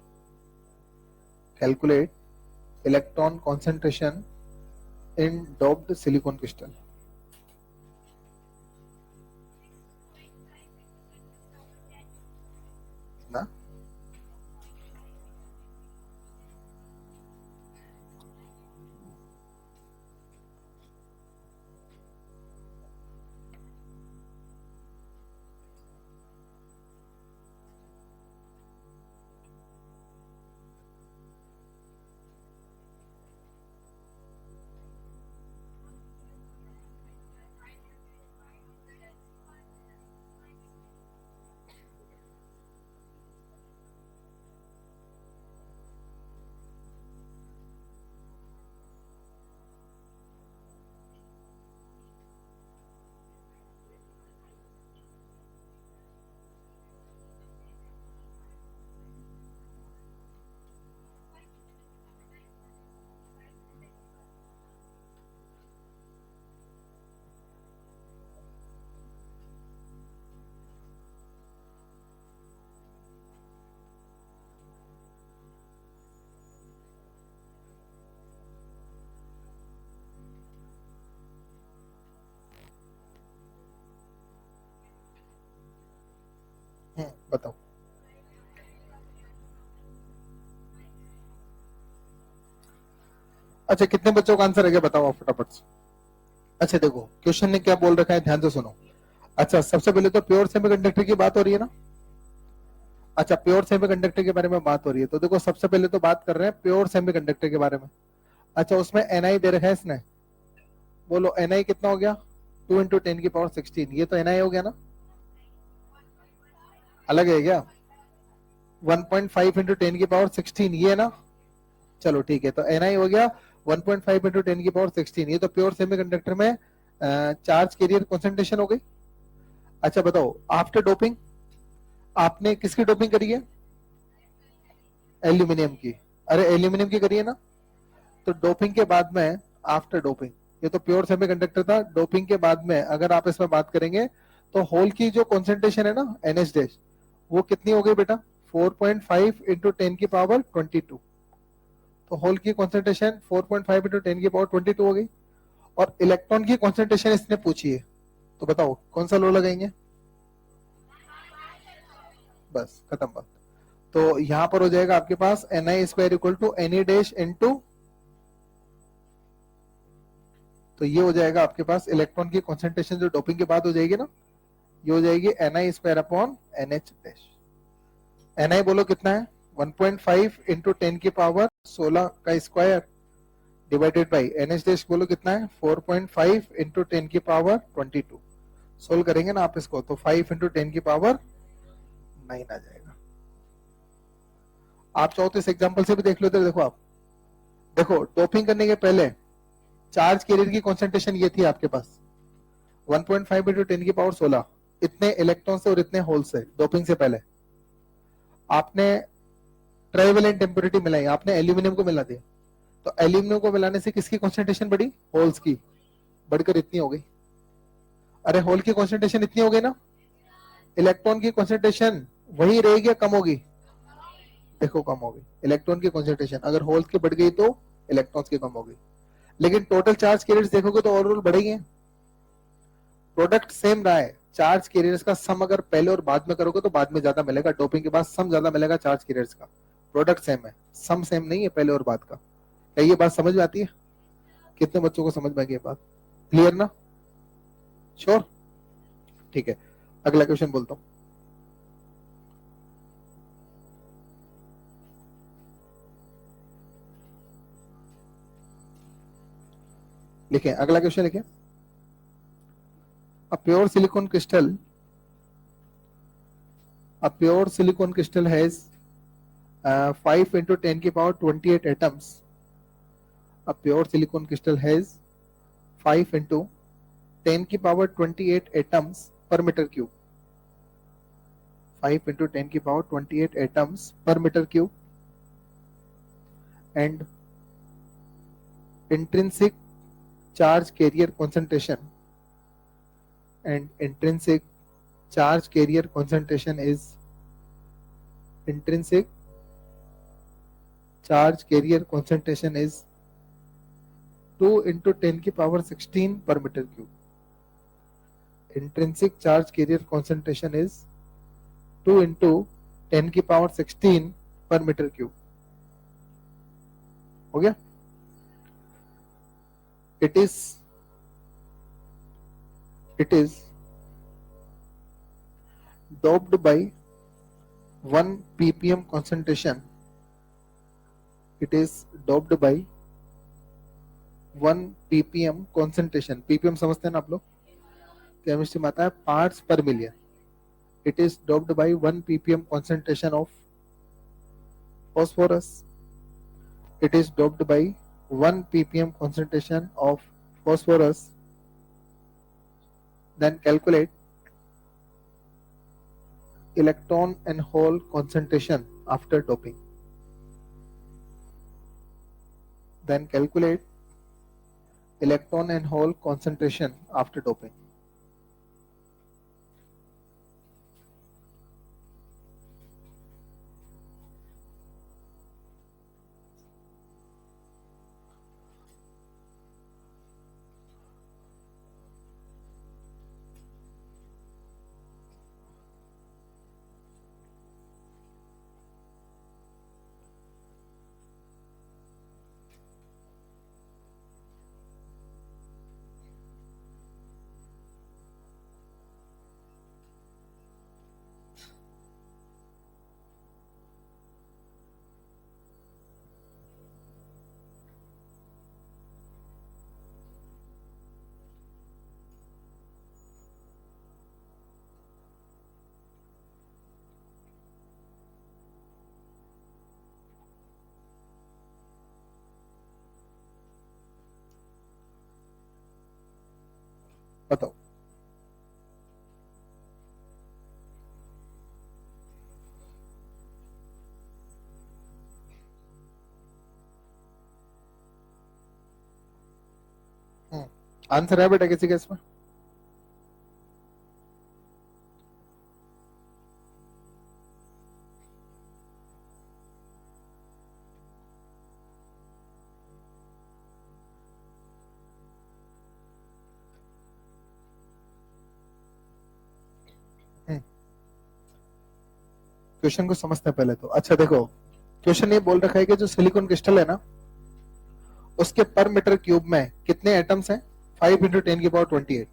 Calculate electron concentration in doped silicon crystal. ना बताओ। अच्छा, कितने बच्चों का आंसर है क्या बताओ आप फटाफट से। अच्छा देखो क्वेश्चन ने क्या बोल रखा है, ध्यान से सुनो। अच्छा सबसे पहले तो प्योर सेमीकंडक्टर की बात हो रही है ना। अच्छा प्योर सेमीकंडक्टर के बारे में बात हो रही है, तो देखो सबसे पहले तो बात कर रहे हैं प्योर सेमीकंडक्टर के बारे में। अच्छा उसमें एनआई दे रखा है इसने, बोलो एनआई कितना हो गया, 2 इंटू 10⁻16, ये तो एनआई हो गया ना। अलग है क्या, 1.5 इंटू 10⁻16 ये है ना। चलो ठीक है, तो एनआई हो गया 1.5 इंटू 10⁻16, ये तो प्योर सेमीकंडक्टर में चार्ज कैरियर कंसंट्रेशन हो गई। अच्छा बताओ आफ्टर डोपिंग आपने किसकी डोपिंग करी है, एल्यूमिनियम की। अरे एल्यूमिनियम की करी है ना। तो डोपिंग के बाद में, आफ्टर डोपिंग, ये तो प्योर सेमीकंडक्टर था, डोपिंग के बाद में अगर आप इसमें बात करेंगे तो होल की जो कॉन्सेंट्रेशन है ना NH डैश, वो कितनी हो गई बेटा, 4.5 इंटू 10⁻22। तो होल की कॉन्सेंट्रेशन 4.5 इंटू 10⁻22 हो गई। और इलेक्ट्रॉन की कॉन्सेंट्रेशन इसने पूछी है, तो बताओ कौन सा लो लगाएंगे, बस खत्म बात। तो यहां पर हो जाएगा आपके पास NI square equal to NE dash into, तो ये हो जाएगा आपके पास इलेक्ट्रॉन की कॉन्सेंट्रेशन जो डोपिंग के बाद हो जाएगी ना, ये हो जाएगी NI square upon NH dash. NI बोलो कितना है, 1.5 इंटू 10⁻16 का square divided by NH dash बोलो कितना है, 4.5 इंटू 10⁻22। सोल्व करेंगे ना आप इसको तो 5 इंटू 10⁻9 आ जाएगा। आप चाहो तो इस एग्जांपल से भी देख लो, तो देखो आप देखो डोपिंग करने के पहले चार्ज कैरियर की कॉन्सेंट्रेशन ये थी आपके पास 1.5 इंटू 10⁻16, इतने इलेक्ट्रॉन से और इतने होल से डोपिंग से पहले। आपने ट्राइवेलेंट इम्प्योरिटी मिलाई, आपने एल्यूमिनियम को मिला दिया, तो एल्यूमिनियम को मिलाने से किसकी कॉन्सेंट्रेशन बढ़ी, होल्स की, बढ़कर इतनी हो गई। अरे होल की कॉन्सेंट्रेशन इतनी हो गई ना, इलेक्ट्रॉन की कॉन्सेंट्रेशन वही रहेगी या कम होगी, देखो कम हो गई इलेक्ट्रॉन की कॉन्सेंट्रेशन, अगर होल्स की बढ़ गई तो इलेक्ट्रॉन्स की कम हो गई। लेकिन टोटल चार्ज कैरियर्स देखोगे तो ओवरऑल बढ़ेगी, प्रोडक्ट सेम रहा है। चार्ज कैरियर्स का सम अगर पहले और बाद में करोगे तो बाद में ज्यादा मिलेगा, डोपिंग के बाद सम ज्यादा मिलेगा चार्ज कैरियर्स का। प्रोडक्ट सेम है, सम सेम नहीं है पहले और बाद का। क्या ये बात समझ में आती है, कितने बच्चों को समझ में आ गई बात, क्लियर ना, श्योर, ठीक है। अगला क्वेश्चन बोलता हूं, लिखे अगला क्वेश्चन लिखे। A pure silicon crystal, a pure silicon crystal has 5 into 10⁻28 atoms. A pure silicon crystal has 5 into 10⁻28 atoms per meter cube. 5 into 10⁻28 atoms per meter cube. and intrinsic charge carrier concentration, and intrinsic charge carrier concentration is intrinsic charge carrier concentration is 2 into 10 की power 16 per meter cube. Intrinsic charge carrier concentration is 2 into 10 की power 16 per meter cube. हो गया? It is doped by 1 ppm concentration. It is doped by 1 ppm concentration. ppm समझते हैं ना आप लोग? Chemistry में आता है पार्ट्स पर million. It is doped by 1 ppm concentration of phosphorus. It is doped by 1 ppm concentration of phosphorus. Then calculate electron and hole concentration after doping. Then calculate electron and hole concentration after doping. बताओ. Answer है बेटा किसी का इसमें? Question को समझते हैं पहले तो. अच्छा देखो, क्वेश्चन ये बोल रखा है कि जो सिलिकॉन क्रिस्टल है ना, उसके पर मीटर क्यूब में कितने एटम्स हैं? 5 इंटू 10 की पावर 28.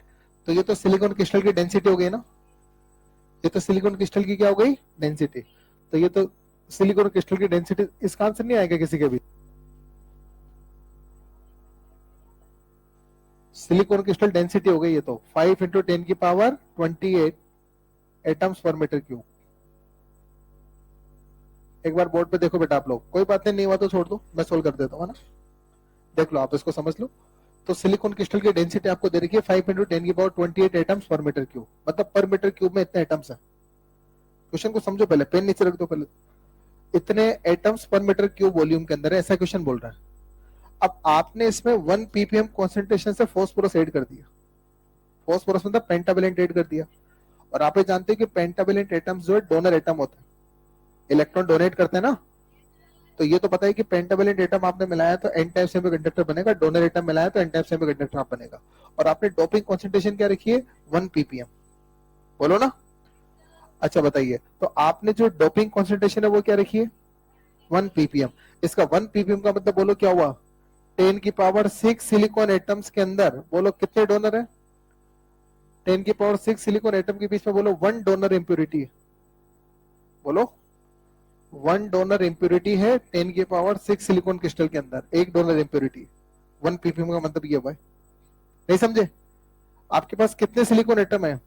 तो ये तो सिलिकॉन क्रिस्टल की डेंसिटी हो गई ना. ये तो सिलिकॉन क्रिस्टल की क्या हो गई? डेंसिटी. तो ये तो सिलिकॉन क्रिस्टल की डेंसिटी. इसका आंसर नहीं आएगा किसी के भी? सिलिकॉन क्रिस्टल डेंसिटी हो गई ये तो 5 इंटू 10 की power 28 atoms per metre cube. एक बार बोर्ड पे देखो बेटा आप लोग. कोई बात नहीं हुआ तो छोड़ दो, मैं सोल्व कर देता हूँ ना. देख लो, आप इसको समझ लो. तो सिलिकॉन क्रिस्टल की डेंसिटी आपको दे रखी है 5 इंटू 10 की power 28 atoms per metre cube. मतलब पर मीटर क्यूब में इतने एटम्स हैं. क्वेश्चन को समझो पहले, पेन नीचे रख दो पहले. इतने atoms per metre cube volume के अंदर है, ऐसा क्वेश्चन बोल रहा है. अब आपने इसमें 1 ppm कॉन्सेंट्रेशन से फॉस्फोरस ऐड कर दिया. फॉस्फोरस मतलब पेंटावेलेंट ऐड कर दिया. और आप ये जानते हैं कि पेंटावेलेंट एटम्स जो है डोनर एटम होते हैं, इलेक्ट्रॉन डोनेट करते हैं ना. तो ये तो पता है कि पेंटावेलेंट एटम आपने मिलाया तो एन टाइप सेमीकंडक्टर बनेगा, डोनर एटम मिलाया तो एन टाइप सेमीकंडक्टर आप बनेगा. और आपने डोपिंग कॉन्सेंट्रेशन क्या रखी है? 1 ppm. बोलो ना. अच्छा बताइए, तो आपने जो डोपिंग कॉन्सेंट्रेशन है वो क्या रखी है? 1 ppm. इसका 1 ppm का मतलब बोलो क्या हुआ? 10 की पावर 6 सिलिकॉन एटम्स के अंदर बोलो कितने डोनर है? 10 की पावर 6 सिलिकॉन एटम के बीच में बोलो 1 डोनर इंप्योरिटी है. बोलो 1 डोनर इंप्योरिटी है 10 की पावर 6 सिलिकॉन क्रिस्टल के अंदर. एक डोनर इंप्योरिटी 1 ppm का मतलब ये हुआ है. नहीं समझे? आपके पास कितने सिलिकॉन एटम है?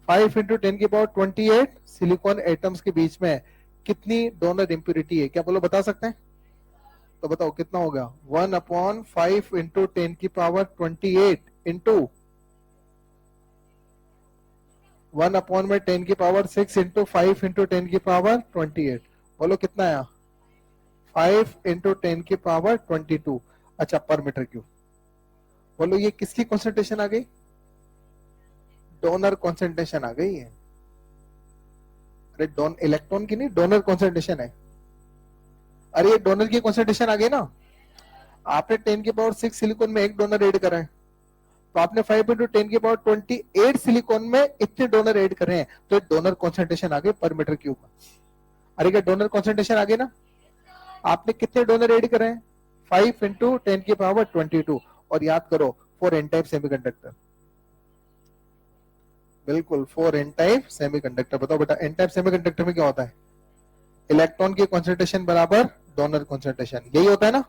5 इंटू 10 की पावर 28 सिलिकॉन एटम्स के बीच में कितनी डोनर इंप्योरिटी है? क्या बोलो, बता सकते हैं? तो बताओ कितना होगा? 1/5 इंटू 10 की पावर 28 इंटू 1/10 की पावर 6 इंटू 5 इंटू 10 की पावर 28. बोलो कितना आया? 5 इंटू 10 की पावर 22, अच्छा पर मीटर क्यूब। बोलो ये किसकी कॉन्सेंट्रेशन आ गई? डोनर कॉन्सेंट्रेशन आ गई है। अरे इलेक्ट्रॉन की नहीं, डोनर कॉन्सेंट्रेशन है। अरे ये डोनर की कॉन्सेंट्रेशन आ गई ना। आपने 10 की पावर 6 सिलिकॉन में एक डोनर ऐड करा है, तो आपने 5 इंटू 10 की पावर 28 सिलिकॉन में इतने डोनर ऐड कर रहे हैं, तो डोनर कॉन्सेंट्रेशन आ गई पर मीटर क्यूब में। अरे क्या डोनर कॉन्सेंट्रेशन आ गई ना। आपने कितने डोनर ऐड करे हैं? 5 इंटू 10 की पावर 22। और याद करो 4 एन टाइप सेमीकंडक्टर, बिल्कुल 4 एन टाइप सेमीकंडक्टर। बताओ बेटा एन टाइप सेमीकंडक्टर में क्या होता है? इलेक्ट्रॉन की कॉन्सेंट्रेशन बराबर डोनर कॉन्सेंट्रेशन, यही होता है ना।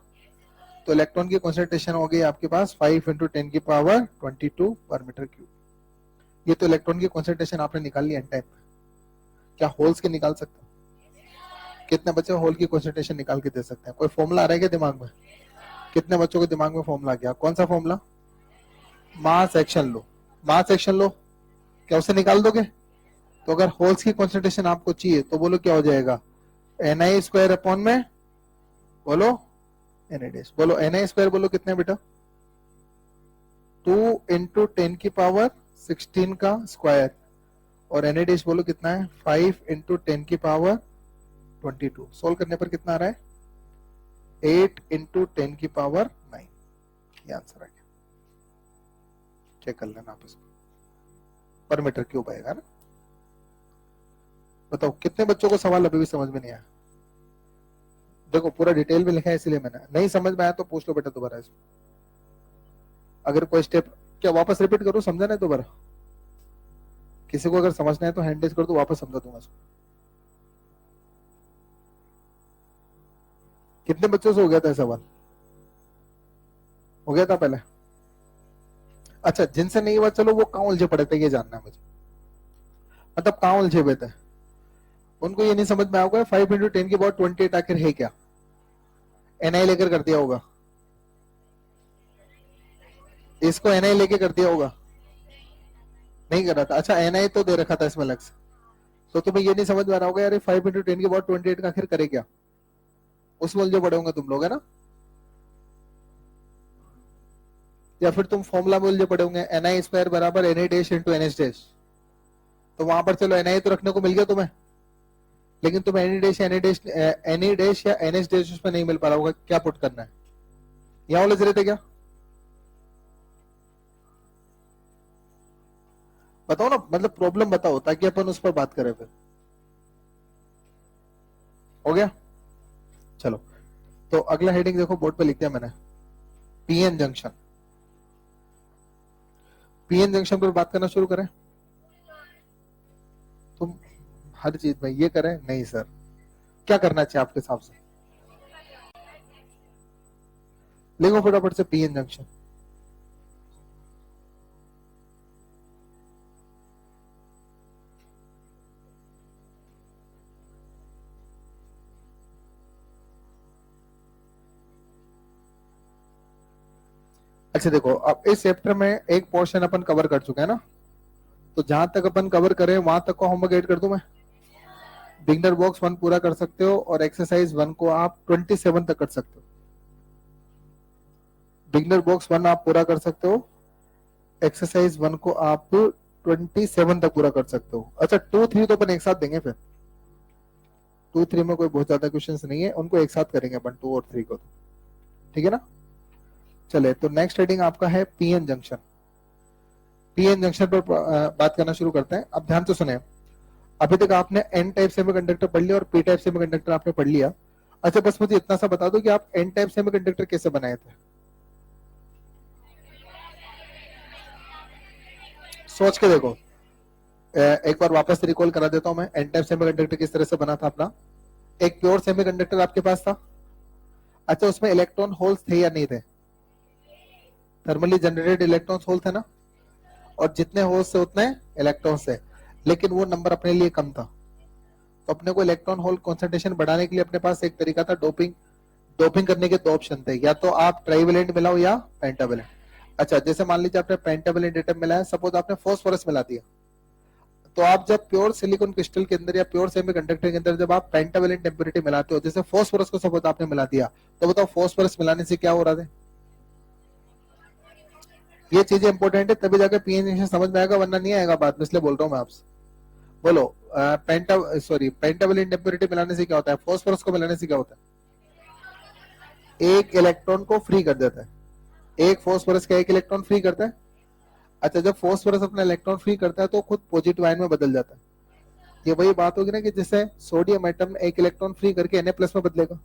तो इलेक्ट्रॉन की कॉन्सेंट्रेशन हो गई आपके पास 5 इंटू 10 की पावर 22 पर मीटर क्यूब। ये तो इलेक्ट्रॉन की कॉन्सेंट्रेशन आपने निकाल ली एन टाइप में। क्या होल्स के निकाल सकते हो? कितने बच्चे होल की कॉन्सेंट्रेशन निकाल के दे सकते हैं? कोई फॉर्मूला आ रहा है क्या दिमाग में? कितने बच्चों के दिमाग में फॉर्मूला गया? कौन सा फॉर्मूला? मास एक्शन लो। मास एक्शन लो, क्या उसे निकाल दोगे? तो अगर होल्स की कॉन्सेंट्रेशन आपको चाहिए तो बोलो क्या हो जाएगा? एनआई स्क्वायर अपॉन में बोलो एनआई डैश। बोलो एनआई स्क्वायर बोलो कितने बेटा? 2 इंटू 10 की पावर 16 का स्क्वायर। और एनआई डैश बोलो कितना है? 5 इंटू 10 की पावर 22। सोल्व करने पर कितना आ रहा है? 8 इंटू 10 की पावर 9। ये आंसर आ गया। चेक कर लेना आप इसको, पर मीटर क्यूब आएगा ना। बताओ कितने बच्चों को सवाल अभी भी समझ में नहीं आया? देखो पूरा डिटेल में लिखा है इसलिए मैंने, नहीं समझ में आया तो पूछ लो बेटा दोबारा इसको। अगर कोई स्टेप क्या वापस रिपीट करूं, समझा नहीं दोबारा? किसी को अगर समझना है तो हैंड रेज कर दो, वापस समझा दूंगा इसको। कितने बच्चों से हो गया था सवाल? हो गया था पहले? अच्छा जिनसे नहीं हुआ चलो वो कहाँ उलझे पड़े थे ये जानना है मुझे, मतलब कहाँ उलझे हुए थे। उनको ये नहीं समझ में आया 5 इंटू 10 की पावर 28 आखिर है क्या? एनआई लेकर कर दिया होगा, इसको एनआई लेके कर दिया होगा, नहीं कर रहा था। अच्छा एनआई तो दे रखा था इसमें अलग से, तो तुम्हें ये नहीं समझ में आ रहा होगा यार 5 इंटू 10 की पावर 28 का आखिर करे क्या, उसमें उलझे पड़े होंगे तुम लोग, है ना। या फिर तुम फॉर्मूला में उलझे पड़े होंगे, एनआई स्क्वायर बराबर NI dash into NH dash. तो वहां पर चलो एनआई तो रखने को मिल गया तुम्हें, लेकिन तुम्हें एनी डैश या एनएच डैश उसमें नहीं मिल पा रहा होगा, क्या पुट करना है? यहां उलझ रहे थे क्या? बताओ ना, मतलब प्रॉब्लम बताओ ताकि अपन उस पर बात करें फिर। हो गया? चलो तो अगला हेडिंग देखो बोर्ड पे लिख दिया मैंने, पीएन जंक्शन। पीएन जंक्शन पर बात करना शुरू करें। तुम हर चीज में ये करें नहीं सर, क्या करना चाहिए आपके हिसाब से? लिखो फटाफट से पीएन जंक्शन। अच्छा देखो अब इस चैप्टर में एक पोर्शन अपन कवर कर चुके हैं ना, तो जहां तक अपन कवर करें वहां तक को होमवर्क ऐड कर दूं मैं। बिगनर बॉक्स 1 पूरा कर सकते हो और एक्सरसाइज 1 को आप 27 तक कर सकते हो। बिगनर बॉक्स 1 आप पूरा कर सकते हो, एक्सरसाइज 1 को आप 27 तक पूरा कर सकते हो। अच्छा 2-3 तो अपन एक साथ देंगे फिर, 2-3 में कोई बहुत ज्यादा क्वेश्चंस नहीं है, उनको एक साथ करेंगे अपन 2 और 3 को, ठीक है ना। चले तो नेक्स्ट हेडिंग आपका है पीएन जंक्शन। पीएन जंक्शन पर बात करना शुरू करते हैं। अब ध्यान से सुने, अभी तक आपने एन टाइप सेमीकंडक्टर पढ़ लिया और पी टाइप सेमीकंडक्टर आपने पढ़ लिया। अच्छा बस मुझे इतना सा बता दो कि आप एन टाइप सेमीकंडक्टर कैसे बनाए थे, सोच के देखो। एक बार वापस रिकॉल करा देता हूं मैं, एन टाइप सेमीकंडक्टर किस तरह से बना था अपना। एक प्योर सेमीकंडक्टर आपके पास था, अच्छा उसमें इलेक्ट्रॉन होल्स थे या नहीं थे? थर्मली जनरेटेड इलेक्ट्रॉन होल थे ना, और जितने होल्स से उतने इलेक्ट्रॉन से, लेकिन वो नंबर अपने लिए कम था। तो अपने को इलेक्ट्रॉन होल कॉन्सेंट्रेशन बढ़ाने के लिए अपने पास एक तरीका था डोपिंग। डोपिंग करने के 2 ऑप्शन थे, या तो आप ट्राइवेलेंट मिलाओ या पेंटावेलेंट। अच्छा जैसे मान लीजिए आपने पेंटावेलेंट एटम मिलाया, सपोज आपने फास्फोरस मिला दिया, तो आप जब प्योर सिलिकॉन क्रिस्टल के अंदर या प्योर सेमीकंडक्टर के अंदर जब आप पेंटावैलेंट इम्प्योरिटी मिलाते हो, जैसे फॉस्फोरस को सपोज आपने मिला दिया, तो बताओ फॉस्फोरस मिलाने से क्या हो रहा है? ये चीजें इंपॉर्टेंट है, तभी जाके पीएन समझ में आएगा, वरना नहीं आएगा बात में, इसलिए बोल रहा हूँ मैं आपसे। बोलो पेंटावैलेंट इम्प्योरिटी मिलाने से क्या होता है? फॉस्फोरस को मिलाने से क्या होता है? एक इलेक्ट्रॉन को फ्री कर देता है। एक फॉस्फोरस का एक इलेक्ट्रॉन फ्री करता है। अच्छा, जब फॉस्फोरस अपना इलेक्ट्रॉन फ्री करता है तो खुद पॉजिटिव आयन में बदल जाता है। ये वही बात होगी ना कि जैसे सोडियम एटम एक इलेक्ट्रॉन फ्री करके Na प्लस में बदलेगा,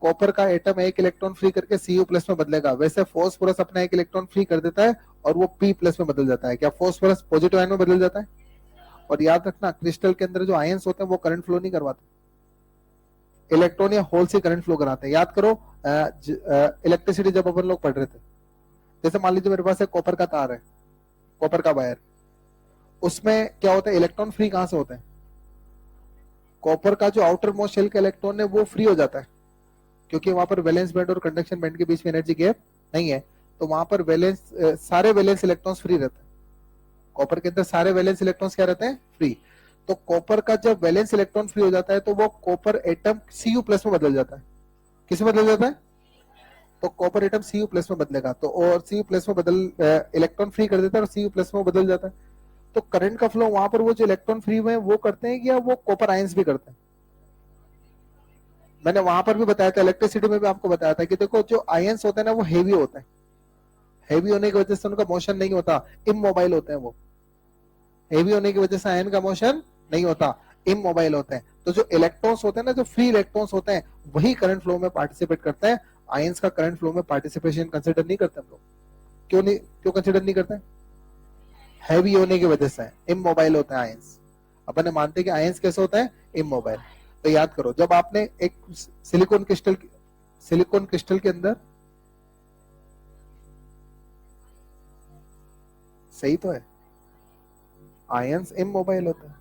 कॉपर का एटम एक इलेक्ट्रॉन फ्री करके Cu प्लस में बदलेगा, वैसे फॉस्फोरस अपना एक इलेक्ट्रॉन फ्री कर देता है और वो P प्लस में बदल जाता है। क्या फॉस्फोरस पॉजिटिव आयन में बदल जाता है? और याद रखना, क्रिस्टल के अंदर जो आयंस होते हैं वो करंट फ्लो नहीं करवाते, इलेक्ट्रॉन या होल से करंट फ्लो कराते हैं। याद करो इलेक्ट्रिसिटी जब अपन लोग पढ़ रहे थे, जैसे मान लीजिए मेरे पास एक कॉपर का तार है, कॉपर का वायर, उसमें क्या होता है? इलेक्ट्रॉन फ्री कहां से होते हैं? कॉपर का जो आउटर मोस्ट शेल का इलेक्ट्रॉन है वो फ्री हो जाता है, क्योंकि वहां पर वैलेंस बैंड और कंडक्शन बैंड के बीच में एनर्जी गैप नहीं है, तो वहां पर सारे वैलेंस इलेक्ट्रॉन्स फ्री रहते हैं। कॉपर के अंदर सारे वैलेंस इलेक्ट्रॉन्स क्या रहते हैं? फ्री। तो कॉपर का जब वैलेंस इलेक्ट्रॉन फ्री हो जाता है तो वो कॉपर एटम Cu प्लस में बदल जाता है। किस में बदल जाता है? तो कॉपर एटम Cu प्लस में बदलेगा, तो और Cu प्लस में बदल इलेक्ट्रॉन फ्री कर देता है और Cu प्लस में बदल जाता है। तो करंट का फ्लो वहां पर वो जो इलेक्ट्रॉन फ्री हुए हैं वो करते हैं, या वो कॉपर आयंस भी करते हैं? मैंने वहां पर भी बताया था, इलेक्ट्रिसिटी में भी आपको बताया था कि देखो जो आयंस होते हैं ना वो हेवी होते हैं, हेवी होने की वजह से उनका मोशन नहीं होता, इमोबाइल होते हैं वो। हेवी होने की वजह से आयन का मोशन नहीं होता, इमोबाइल होते हैं। तो जो इलेक्ट्रॉन्स होते हैं ना, जो फ्री इलेक्ट्रॉन्स होते हैं, वही करंट फ्लो में पार्टिसिपेट करते हैं। आयंस का करंट फ्लो में पार्टिसिपेशन कंसिडर नहीं करते हम लोग। क्यों नहीं, क्यों कंसिडर नहीं करते? हैवी होने की वजह से, इमोबाइल होते हैं आयंस। अपन मानते हैं कि आयंस कैसे होता है? इमोबाइल। तो याद करो, जब आपने एक सिलिकॉन क्रिस्टल के अंदर, सही तो है, आयंस इमोबाइल होते हैं।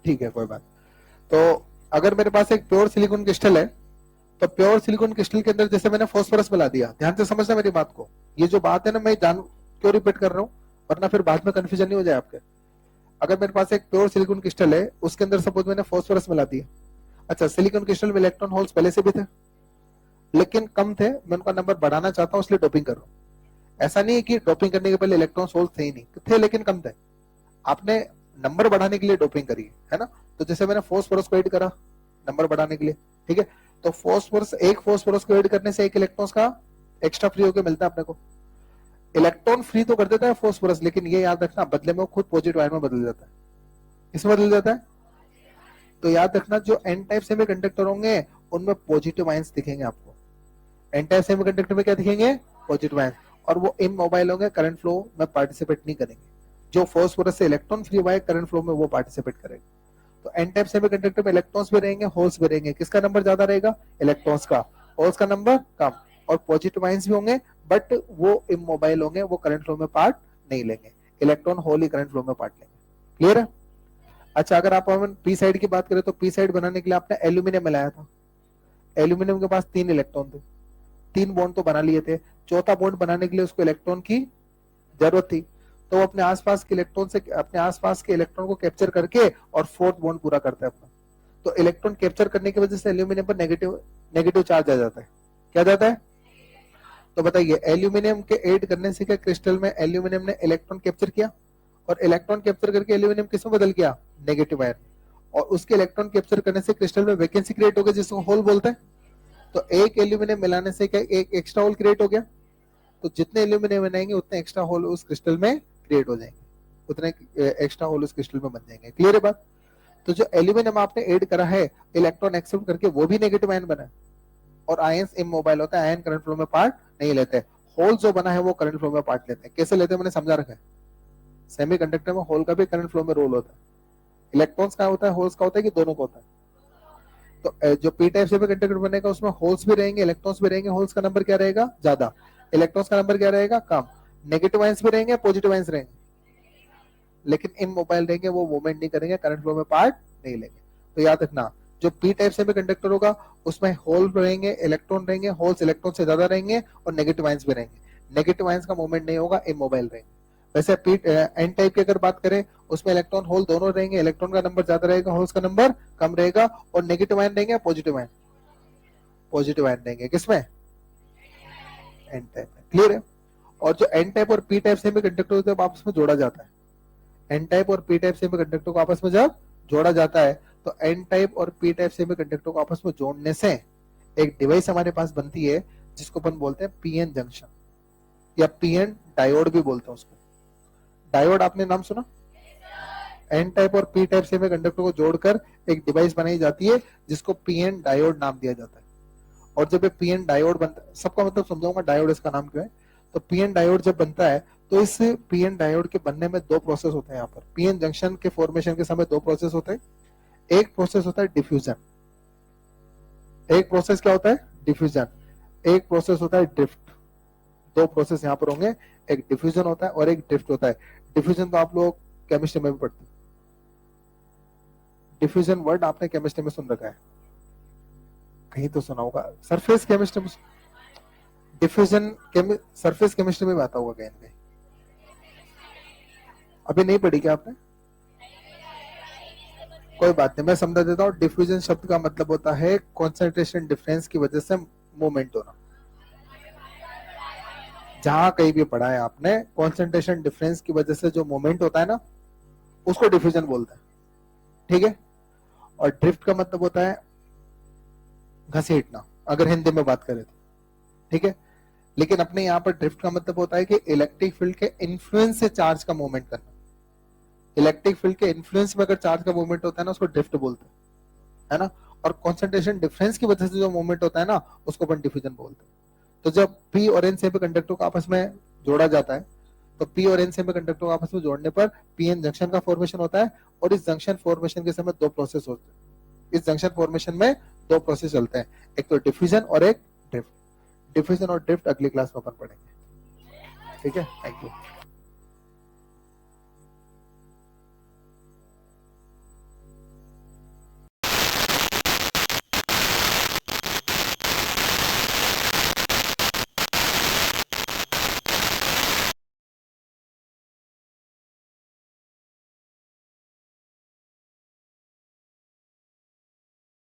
ठीक है, कोई बात। तो अगर मेरे पास एक प्योर सिलिकॉन क्रिस्टल है, तो प्योर सिलिकॉन क्रिस्टल के अंदर जैसे मैंने फॉस्फोरस मिला दिया, ध्यान से समझना मेरी बात को, ये जो बात है ना, मैं जान क्यों रिपीट कर रहा हूँ, वरना फिर बाद में कंफ्यूजन नहीं हो जाए आपके। अगर मेरे पास एक प्योर सिलिकॉन क्रिस्टल है, उसके अंदर सपोज मैंने फॉस्फोरस मिला दिया। अच्छा, सिलिकॉन क्रिस्टल में इलेक्ट्रॉन होल्स पहले से भी थे, लेकिन कम थे, मैं उनका नंबर बढ़ाना चाहता हूँ इसलिए डोपिंग कर रहा हूँ। ऐसा नहीं है कि डोपिंग करने के पहले इलेक्ट्रॉन होल्स थे ही नहीं, थे लेकिन कम थे, आपने नंबर बढ़ाने के लिए डोपिंग करी है ना। तो जैसे मैंने फॉस्फोरस को ऐड करा नंबर बढ़ाने के लिए, ठीक है, तो एक फॉस्फोरस को ऐड करने से एक इलेक्ट्रॉन का एक्स्ट्रा फ्री होकर मिलता है अपने को। इलेक्ट्रॉन फ्री तो कर देता है फॉस्फोरस, लेकिन ये याद रखना, बदले में वो खुद पॉजिटिव आयन में बदल जाता है। इसमें बदल जाता है। तो याद रखना, जो एन टाइप सेमीकंडक्टर होंगे उनमें पॉजिटिव आयंस दिखेंगे आपको। एन टाइप सेमीकंडक्टर में क्या दिखेंगे? Positive ions. और वो इमोबाइल होंगे, करंट फ्लो में पार्टिसिपेट नहीं करेंगे। जो फॉस्फोरस से इलेक्ट्रॉन फ्री हुआ है, करंट फ्लो में वो पार्टिसिपेट करेगा। तो एन टाइप सेमीकंडक्टर में इलेक्ट्रॉन्स भी रहेंगे, होल्स भी रहेंगे। किसका नंबर ज्यादा रहेगा? इलेक्ट्रॉन्स का। होल्स का नंबर कम। और पॉजिटिव आयंस भी होंगे, बट वो इमोबाइल होंगे, वो करंट फ्लो में पार्ट नहीं लेंगे। इलेक्ट्रॉन होल ही करंट फ्लो में पार्ट लेंगे। क्लियर है? अच्छा, अगर आप पी साइड की बात करें, तो पी साइड बनाने के लिए आपने एल्यूमिनियम मिलाया था। एल्यूमिनियम के पास 3 इलेक्ट्रॉन थे, 3 बॉन्ड तो बना लिए थे, चौथा बॉन्ड बनाने के लिए उसको इलेक्ट्रॉन की जरूरत थी। तो अपने आसपास के इलेक्ट्रॉन से अपने आसपास के इलेक्ट्रॉन को कैप्चर करके और फोर्थ बॉन्ड पूरा करता है अपना। तो इलेक्ट्रॉन कैप्चर करने की वजह से एल्यूमिनियम पर नेगेटिव चार्ज आ जाता है। क्या जाता है? तो बताइए, एल्यूमिनियम के ऐड करने से क्या क्रिस्टल में एल्यूमिनियम ने इलेक्ट्रॉन कैप्चर किया, और इलेक्ट्रॉन कैप्चर करके एल्यूमिनियम किस में बदल गया? Negative ion. और उसके इलेक्ट्रॉन कैप्चर करने से क्रिस्टल में वैकेंसी क्रिएट हो गई, जिसको होल बोलते हैं। तो एक एल्यूमिनियम मिलाने से क्या एक एक्स्ट्रा होल क्रिएट हो गया? तो जितने एल्यूमिनियम बनाएंगे उतने एक्स्ट्रा होल उस क्रिस्टल में क्रिएट हो जाएंगे, उतने एक्स्ट्रा होल उस क्रिस्टल में बन जाएंगे। क्लियर है बात? तो जो एल्यूमिनियम आपने ऐड करा है, इलेक्ट्रॉन एक्सेप्ट करके वो भी नेगेटिव आयन बना, और आयंस इमोबाइल होता है, आयन करंट फ्लो में पार्ट नहीं लेते। होल जो बना है वो करंट फ्लो में पार्ट लेते हैं। कैसे लेते हैं मैंने समझा रखा है। सेमीकंडक्टर में होल का भी करंट फ्लो में रोल होता है। इलेक्ट्रॉन्स का होता है, होल्स का होता है, कि दोनों का होता है? तो जो पी टाइप सेमीकंडक्टर बनेगा उसमें होल्स भी रहेंगे, इलेक्ट्रॉन्स भी रहेंगे। होल्स का नंबर क्या रहेगा? ज्यादा। इलेक्ट्रॉन्स का नंबर क्या रहेगा? कम। नेगेटिव आयंस भी रहेंगे, पॉजिटिव आयंस रहेंगे, लेकिन इमोबाइल रहेंगे, वो मूवमेंट नहीं करेंगे, करंट फ्लो में पार्ट नहीं लेंगे। तो याद रखना, जो पी टाइप सेमीकंडक्टर होगा उसमें होल रहेंगे, इलेक्ट्रॉन रहेंगे, होल्स इलेक्ट्रॉन से ज्यादा रहेंगे, और नेगेटिव आयंस भी रहेंगे। नेगेटिव आयंस का मूवमेंट नहीं होगा, इमोबाइल रहेंगे। वैसे एन टाइप की अगर बात करें उसमें इलेक्ट्रॉन होल दोनों रहेंगे, इलेक्ट्रॉन का नंबर ज्यादा रहेगा, होल्स का नंबर कम रहेगा, और नेगेटिव आयन रहेंगे, पॉजिटिव आयन, पॉजिटिव आयन रहेंगे किसमें, एन टाइप में। क्लियर है। और जो एन टाइप और पी टाइप सेमीकंडक्टर होते हैं आपस में जोड़ा जाता है, एन टाइप और पी टाइप सेमीकंडक्टर को आपस में जब जोड़ा जाता है तो एन टाइप और पी टाइप सेमीकंडक्टर को आपस में जोड़ने से एक डिवाइस हमारे पास बनती है जिसको अपन बोलते हैं पीएन जंक्शन या पीएन डायोड भी बोलते हैं उसको। डायोड आपने नाम सुना? एन टाइप और पी टाइप सेमीकंडक्टर को जोड़कर एक डिवाइस बनाई जाती है जिसको पीएन डायोड नाम दिया जाता है। और जब ये पीएन डायोड बनता है, सबका मतलब समझाऊंगा डायोड इसका नाम क्यों है। तो पीएन डायोड जब बनता है तो इस पीएन डायोड के बनने में दो प्रोसेस होते हैं। यहाँ पर पीएन जंक्शन के फॉर्मेशन के समय दो प्रोसेस होते हैं। एक प्रोसेस होता है डिफ्यूजन, एक प्रोसेस क्या होता है, डिफ्यूजन, एक प्रोसेस होता है ड्रिफ्ट। दो प्रोसेस यहाँ पर होंगे, एक डिफ्यूजन होता है और एक ड्रिफ्ट होता है। डिफ्यूजन तो आप लोग केमिस्ट्री में भी पढ़ते हैं, डिफ्यूजन वर्ड आपने केमिस्ट्री में सुन रखा है, कहीं तो सुना होगा, सरफेस केमिस्ट्री में, डिफ्यूजन सरफेस केमिस्ट्री में भी आता होगा कहीं कहीं। अभी नहीं पढ़ी क्या आपने? कोई बात नहीं, मैं समझा देता हूँ। डिफ्यूजन शब्द का मतलब होता है कॉन्सेंट्रेशन डिफरेंस की वजह से मूवमेंट होना। जहां कहीं भी पढ़ा है आपने, कॉन्सेंट्रेशन डिफरेंस की वजह से जो मूवमेंट होता है ना उसको डिफ्यूजन बोलते हैं। ठीक है। और ड्रिफ्ट का मतलब होता है घसीटना, अगर हिंदी में बात करें तो। ठीक है। लेकिन अपने यहाँ पर ड्रिफ्ट का मतलब होता है कि इलेक्ट्रिक फील्ड के इन्फ्लुएंस से चार्ज का मूवमेंट करना। इलेक्ट्रिक फील्ड के इन्फ्लुएंस में अगर चार्ज का मूवमेंट होता है ना उसको ड्रिफ्ट बोलते हैं, है ना। और कॉन्सेंट्रेशन डिफरेंस की वजह से जो मूवमेंट होता है ना उसको अपन डिफ्यूजन बोलते हैं। तो जब पी और एन सेमीकंडक्टर को आपस में जोड़ा जाता है तो पी और एन सेमीकंडक्टर को आपस में जोड़ने पर पीएन जंक्शन का फॉर्मेशन होता है। और इस जंक्शन फॉर्मेशन के समय दो प्रोसेस होते हैं। इस जंक्शन फॉर्मेशन में दो प्रोसेस चलते हैं, एक तो डिफ्यूजन और एक ड्रिफ्ट। डिफ्यूजन और ड्रिफ्ट अगली क्लास में अपन पढ़ेंगे। ठीक है, थैंक यू।